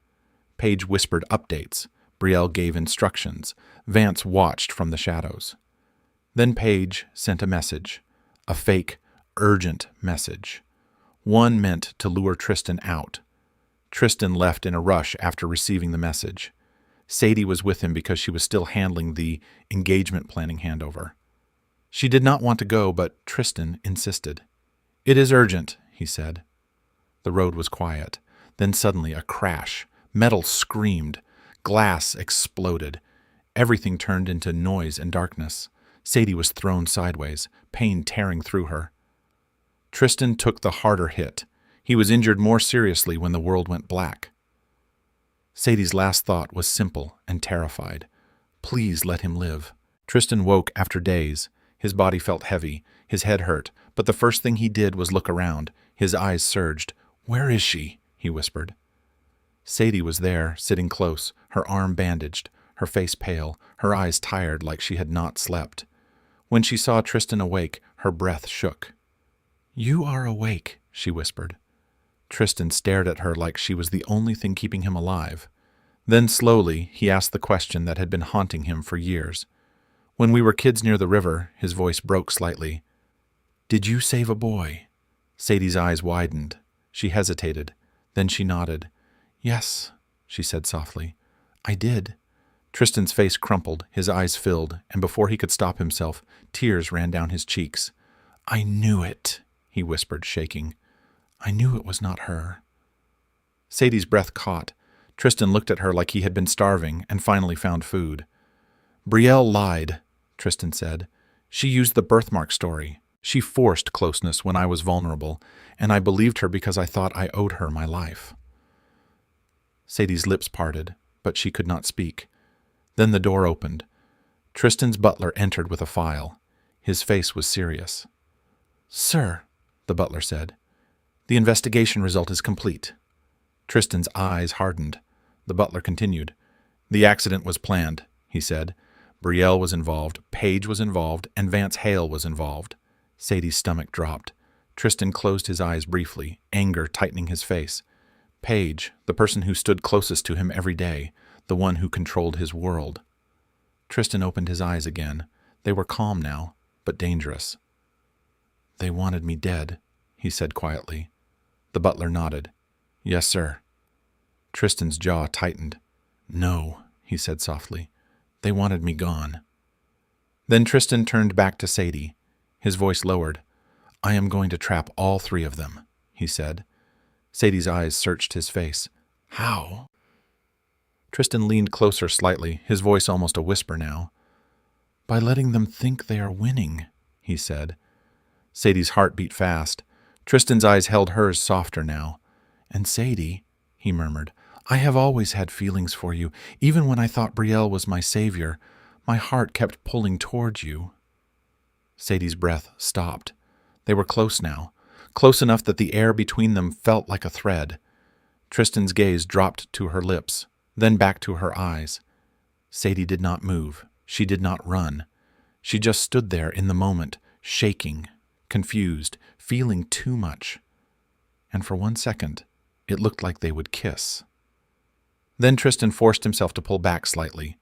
Speaker 1: Paige whispered updates. Brielle gave instructions. Vance watched from the shadows. Then Paige sent a message, a fake, urgent message. One meant to lure Tristan out. Tristan left in a rush after receiving the message. Sadie was with him because she was still handling the engagement planning handover. She did not want to go, but Tristan insisted. "It is urgent," he said. The road was quiet. Then suddenly a crash. Metal screamed. Glass exploded. Everything turned into noise and darkness. Sadie was thrown sideways, pain tearing through her. Tristan took the harder hit. He was injured more seriously when the world went black. Sadie's last thought was simple and terrified. Please let him live. Tristan woke after days. His body felt heavy. His head hurt. But the first thing he did was look around. His eyes surged. "Where is she?" he whispered. Sadie was there, sitting close, her arm bandaged, her face pale, her eyes tired like she had not slept. When she saw Tristan awake, her breath shook. "You are awake," she whispered. Tristan stared at her like she was the only thing keeping him alive. Then slowly, he asked the question that had been haunting him for years. "When we were kids near the river," his voice broke slightly. "Did you save a boy?" Sadie's eyes widened. She hesitated. Then she nodded. "Yes," she said softly. "I did." Tristan's face crumpled, his eyes filled, and before he could stop himself, tears ran down his cheeks. "I knew it," he whispered, shaking. "I knew it was not her." Sadie's breath caught. Tristan looked at her like he had been starving and finally found food. "Brielle lied," Tristan said. "She used the birthmark story. She forced closeness when I was vulnerable, and I believed her because I thought I owed her my life." Sadie's lips parted, but she could not speak. Then the door opened. Tristan's butler entered with a file. His face was serious. "Sir," the butler said, "the investigation result is complete." Tristan's eyes hardened. The butler continued. "The accident was planned," he said. "Brielle was involved, Paige was involved, and Vance Hale was involved." Sadie's stomach dropped. Tristan closed his eyes briefly, anger tightening his face. Paige, the person who stood closest to him every day, the one who controlled his world. Tristan opened his eyes again. They were calm now, but dangerous. "They wanted me dead," he said quietly. The butler nodded. "Yes, sir." Tristan's jaw tightened. "No," he said softly. "They wanted me gone." Then Tristan turned back to Sadie. His voice lowered. "I am going to trap all three of them," he said. Sadie's eyes searched his face. "How?" Tristan leaned closer slightly, his voice almost a whisper now. "By letting them think they are winning," he said. Sadie's heart beat fast. Tristan's eyes held hers softer now. "And Sadie," he murmured, "I have always had feelings for you. Even when I thought Brielle was my savior, my heart kept pulling towards you." Sadie's breath stopped. They were close now, close enough that the air between them felt like a thread. Tristan's gaze dropped to her lips, then back to her eyes. Sadie did not move. She did not run. She just stood there in the moment, shaking, confused, feeling too much. And for 1 second, it looked like they would kiss. Then Tristan forced himself to pull back slightly.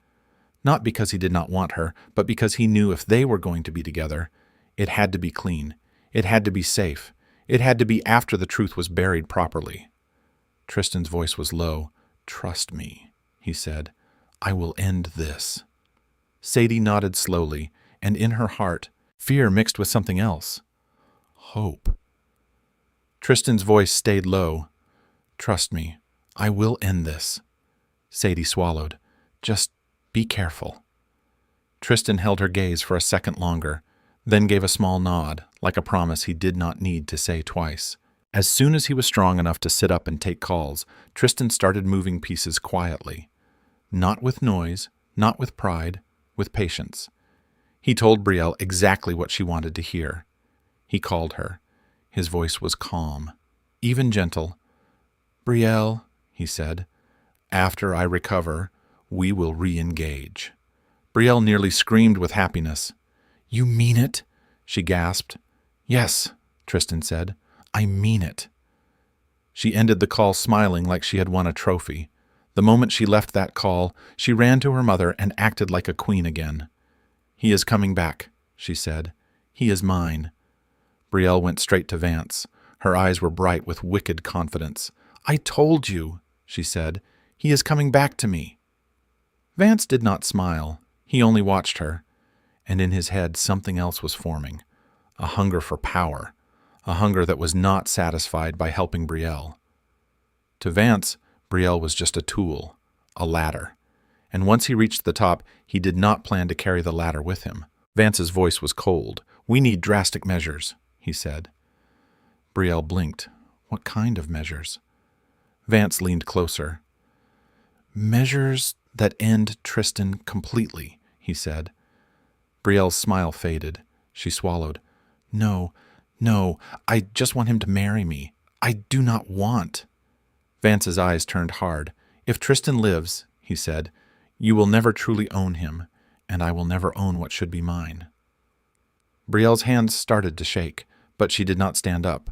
Speaker 1: Not because he did not want her, but because he knew if they were going to be together, it had to be clean. It had to be safe. It had to be after the truth was buried properly. Tristan's voice was low. "Trust me," he said. "I will end this." Sadie nodded slowly, and in her heart, fear mixed with something else. Hope. Tristan's voice stayed low. "Trust me. I will end this." Sadie swallowed. "Just be careful." Tristan held her gaze for a second longer, then gave a small nod, like a promise he did not need to say twice. As soon as he was strong enough to sit up and take calls, Tristan started moving pieces quietly. Not with noise, not with pride, with patience. He told Brielle exactly what she wanted to hear. He called her. His voice was calm, even gentle. "Brielle," he said, "after I recover, we will re-engage." Brielle nearly screamed with happiness. "You mean it?" she gasped. "Yes," Tristan said. "I mean it." She ended the call smiling like she had won a trophy. The moment she left that call, she ran to her mother and acted like a queen again. "He is coming back," she said. "He is mine." Brielle went straight to Vance. Her eyes were bright with wicked confidence. "I told you," she said. "He is coming back to me." Vance did not smile. He only watched her. And in his head something else was forming. A hunger for power. A hunger that was not satisfied by helping Brielle. To Vance, Brielle was just a tool, a ladder. And once he reached the top, he did not plan to carry the ladder with him. Vance's voice was cold. "We need drastic measures," he said. Brielle blinked. What kind of measures? Vance leaned closer. "Measures that end Tristan completely," he said. Brielle's smile faded. She swallowed. No, I just want him to marry me. I do not want." Vance's eyes turned hard. "If Tristan lives," he said, "you will never truly own him, and I will never own what should be mine." Brielle's hands started to shake, but she did not stand up.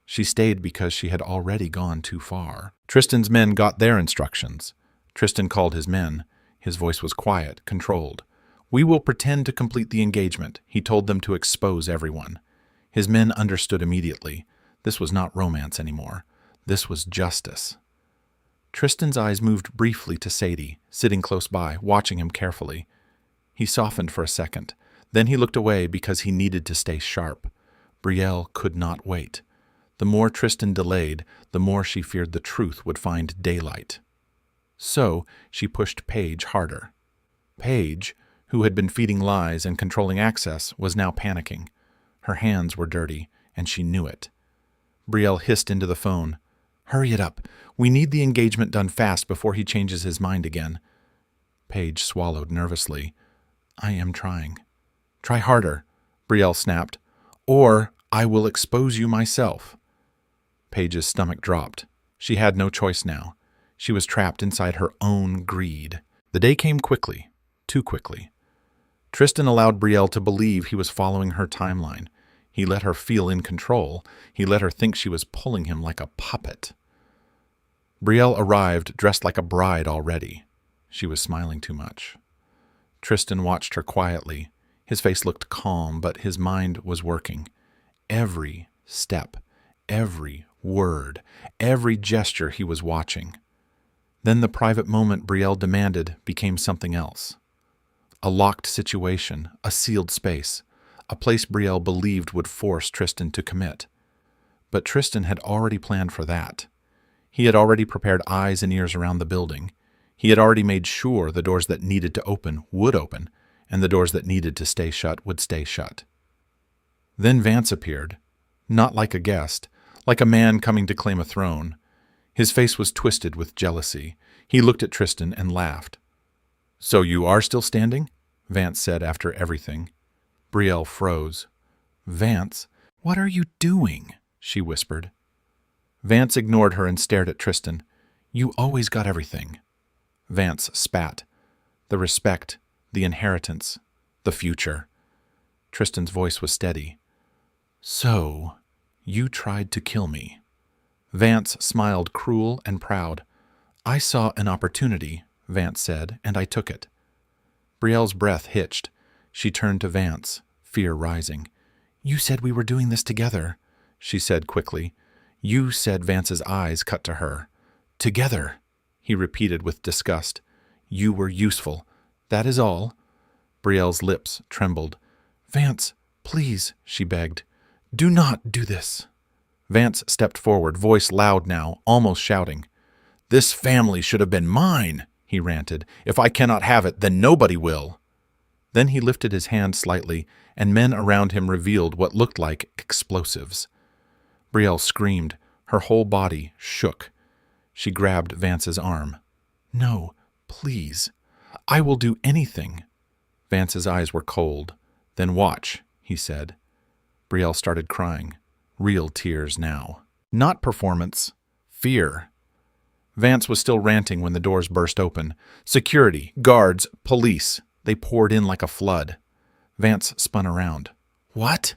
Speaker 1: She stayed because she had already gone too far. Tristan's men got their instructions. Tristan called his men. His voice was quiet, controlled. "We will pretend to complete the engagement." He told them to expose everyone. His men understood immediately. This was not romance anymore. This was justice. Tristan's eyes moved briefly to Sadie, sitting close by, watching him carefully. He softened for a second. Then he looked away because he needed to stay sharp. Brielle could not wait. The more Tristan delayed, the more she feared the truth would find daylight. So she pushed Paige harder. Paige, who had been feeding lies and controlling access, was now panicking. Her hands were dirty, and she knew it. Brielle hissed into the phone. "Hurry it up. We need the engagement done fast before he changes his mind again." Paige swallowed nervously. "I am trying." "Try harder," Brielle snapped. "Or I will expose you myself." Paige's stomach dropped. She had no choice now. She was trapped inside her own greed. The day came quickly, too quickly. Tristan allowed Brielle to believe he was following her timeline. He let her feel in control. He let her think she was pulling him like a puppet. Brielle arrived dressed like a bride already. She was smiling too much. Tristan watched her quietly. His face looked calm, but his mind was working. Every step, every word, every gesture he was watching. Then the private moment Brielle demanded became something else. A locked situation, a sealed space, a place Brielle believed would force Tristan to commit. But Tristan had already planned for that. He had already prepared eyes and ears around the building. He had already made sure the doors that needed to open would open, and the doors that needed to stay shut would stay shut. Then Vance appeared, not like a guest, like a man coming to claim a throne. His face was twisted with jealousy. He looked at Tristan and laughed. "So you are still standing?" Vance said after everything. Brielle froze. "Vance, what are you doing?" she whispered. Vance ignored her and stared at Tristan. "You always got everything." Vance spat. The respect, the inheritance, the future. Tristan's voice was steady. "So, you tried to kill me." Vance smiled cruel and proud. "I saw an opportunity," Vance said, "and I took it." Brielle's breath hitched. She turned to Vance, fear rising. "You said we were doing this together," she said quickly. "You said." Vance's eyes cut to her. "Together," he repeated with disgust. "You were useful. That is all." Brielle's lips trembled. "Vance, please," she begged. "Do not do this." Vance stepped forward, voice loud now, almost shouting. "This family should have been mine," he ranted. "If I cannot have it, then nobody will." Then he lifted his hand slightly, and men around him revealed what looked like explosives. Brielle screamed. Her whole body shook. She grabbed Vance's arm. "No, please. I will do anything." Vance's eyes were cold. Then watch, he said. Brielle started crying. Real tears now. Not performance. Fear. Vance was still ranting when the doors burst open. Security, guards, police. They poured in like a flood. Vance spun around. What?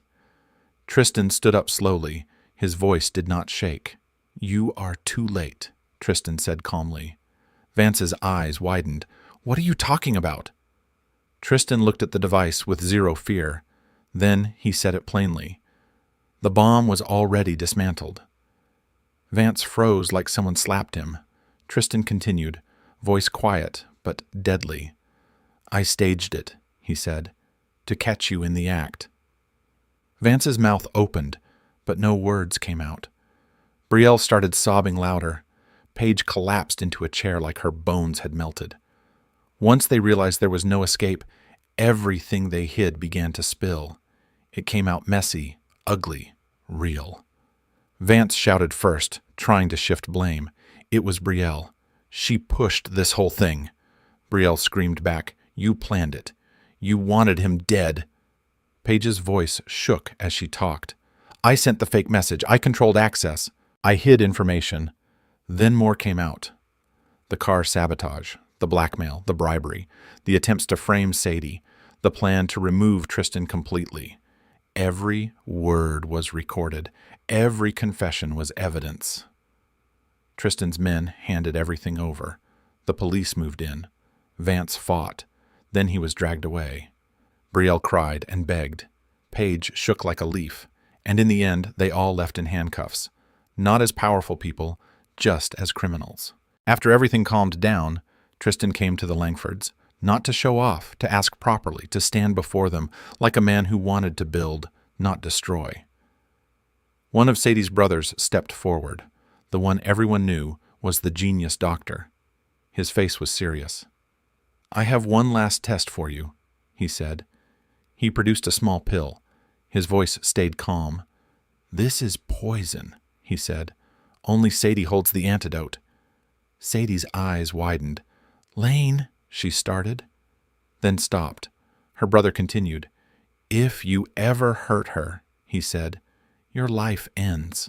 Speaker 1: Tristan stood up slowly. His voice did not shake. You are too late, Tristan said calmly. Vance's eyes widened. What are you talking about? Tristan looked at the device with zero fear. Then he said it plainly. The bomb was already dismantled. Vance froze like someone slapped him. Tristan continued, voice quiet but deadly. I staged it, he said, to catch you in the act. Vance's mouth opened, but no words came out. Brielle started sobbing louder. Paige collapsed into a chair like her bones had melted. Once they realized there was no escape, everything they hid began to spill. It came out messy, ugly, real. Vance shouted first, trying to shift blame. It was Brielle. She pushed this whole thing. Brielle screamed back, You planned it. You wanted him dead. Paige's voice shook as she talked. I sent the fake message. I controlled access. I hid information. Then more came out. The car sabotage, the blackmail, the bribery, the attempts to frame Sadie, the plan to remove Tristan completely. Every word was recorded. Every confession was evidence. Tristan's men handed everything over. The police moved in. Vance fought. Then he was dragged away. Brielle cried and begged. Paige shook like a leaf. And in the end, they all left in handcuffs. Not as powerful people, just as criminals. After everything calmed down, Tristan came to the Langfords, not to show off, to ask properly, to stand before them like a man who wanted to build, not destroy. One of Sadie's brothers stepped forward. The one everyone knew was the genius doctor. His face was serious. I have one last test for you, he said. He produced a small pill. His voice stayed calm. This is poison, he said. Only Sadie holds the antidote. Sadie's eyes widened. Lane, she started, then stopped. Her brother continued. If you ever hurt her, he said, your life ends.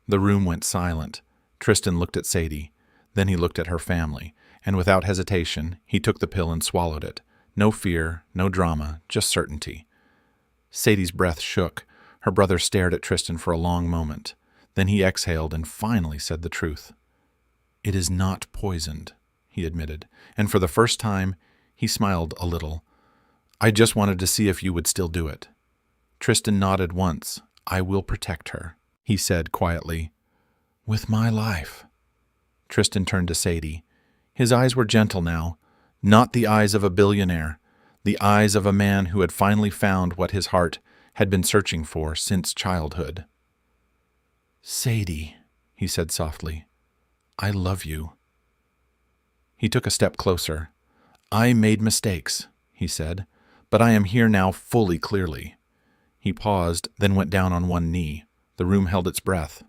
Speaker 1: The room went silent. Tristan looked at Sadie. Then he looked at her family, and without hesitation, he took the pill and swallowed it. No fear, no drama, just certainty. Sadie's breath shook. Her brother stared at Tristan for a long moment. Then he exhaled and finally said the truth. It is not poisoned, he admitted, and for the first time, he smiled a little. I just wanted to see if you would still do it. Tristan nodded once. I will protect her, he said quietly. With my life. Tristan turned to Sadie. His eyes were gentle now, not the eyes of a billionaire, the eyes of a man who had finally found what his heart had been searching for since childhood. Sadie, he said softly, I love you. He took a step closer. I made mistakes, he said, but I am here now fully clearly. He paused, then went down on one knee. The room held its breath.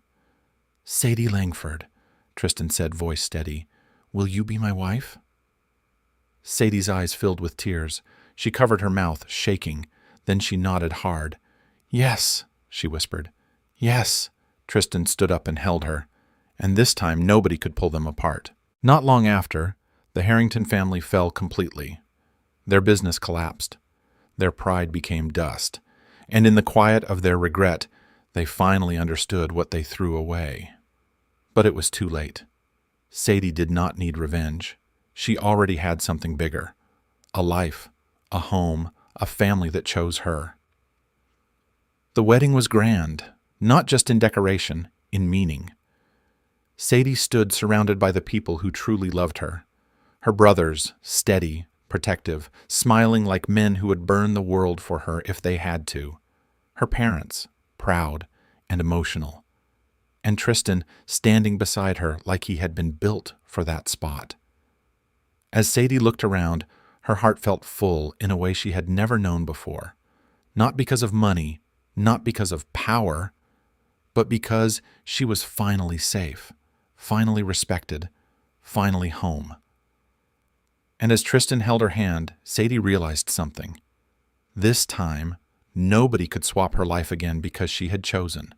Speaker 1: Sadie Langford, Tristan said, voice steady, will you be my wife? Sadie's eyes filled with tears. She covered her mouth, shaking. Then she nodded hard. Yes, she whispered. Yes. Tristan stood up and held her. And this time nobody could pull them apart. Not long after, the Harrington family fell completely. Their business collapsed. Their pride became dust. And in the quiet of their regret, they finally understood what they threw away. But it was too late. Sadie did not need revenge. She already had something bigger. A life, a home, a family that chose her. The wedding was grand, not just in decoration, in meaning. Sadie stood surrounded by the people who truly loved her. Her brothers, steady, protective, smiling like men who would burn the world for her if they had to. Her parents, proud and emotional. And Tristan standing beside her like he had been built for that spot. As Sadie looked around, her heart felt full in a way she had never known before. Not because of money, not because of power, but because she was finally safe, finally respected, finally home. And as Tristan held her hand, Sadie realized something. This time, nobody could swap her life again because she had chosen.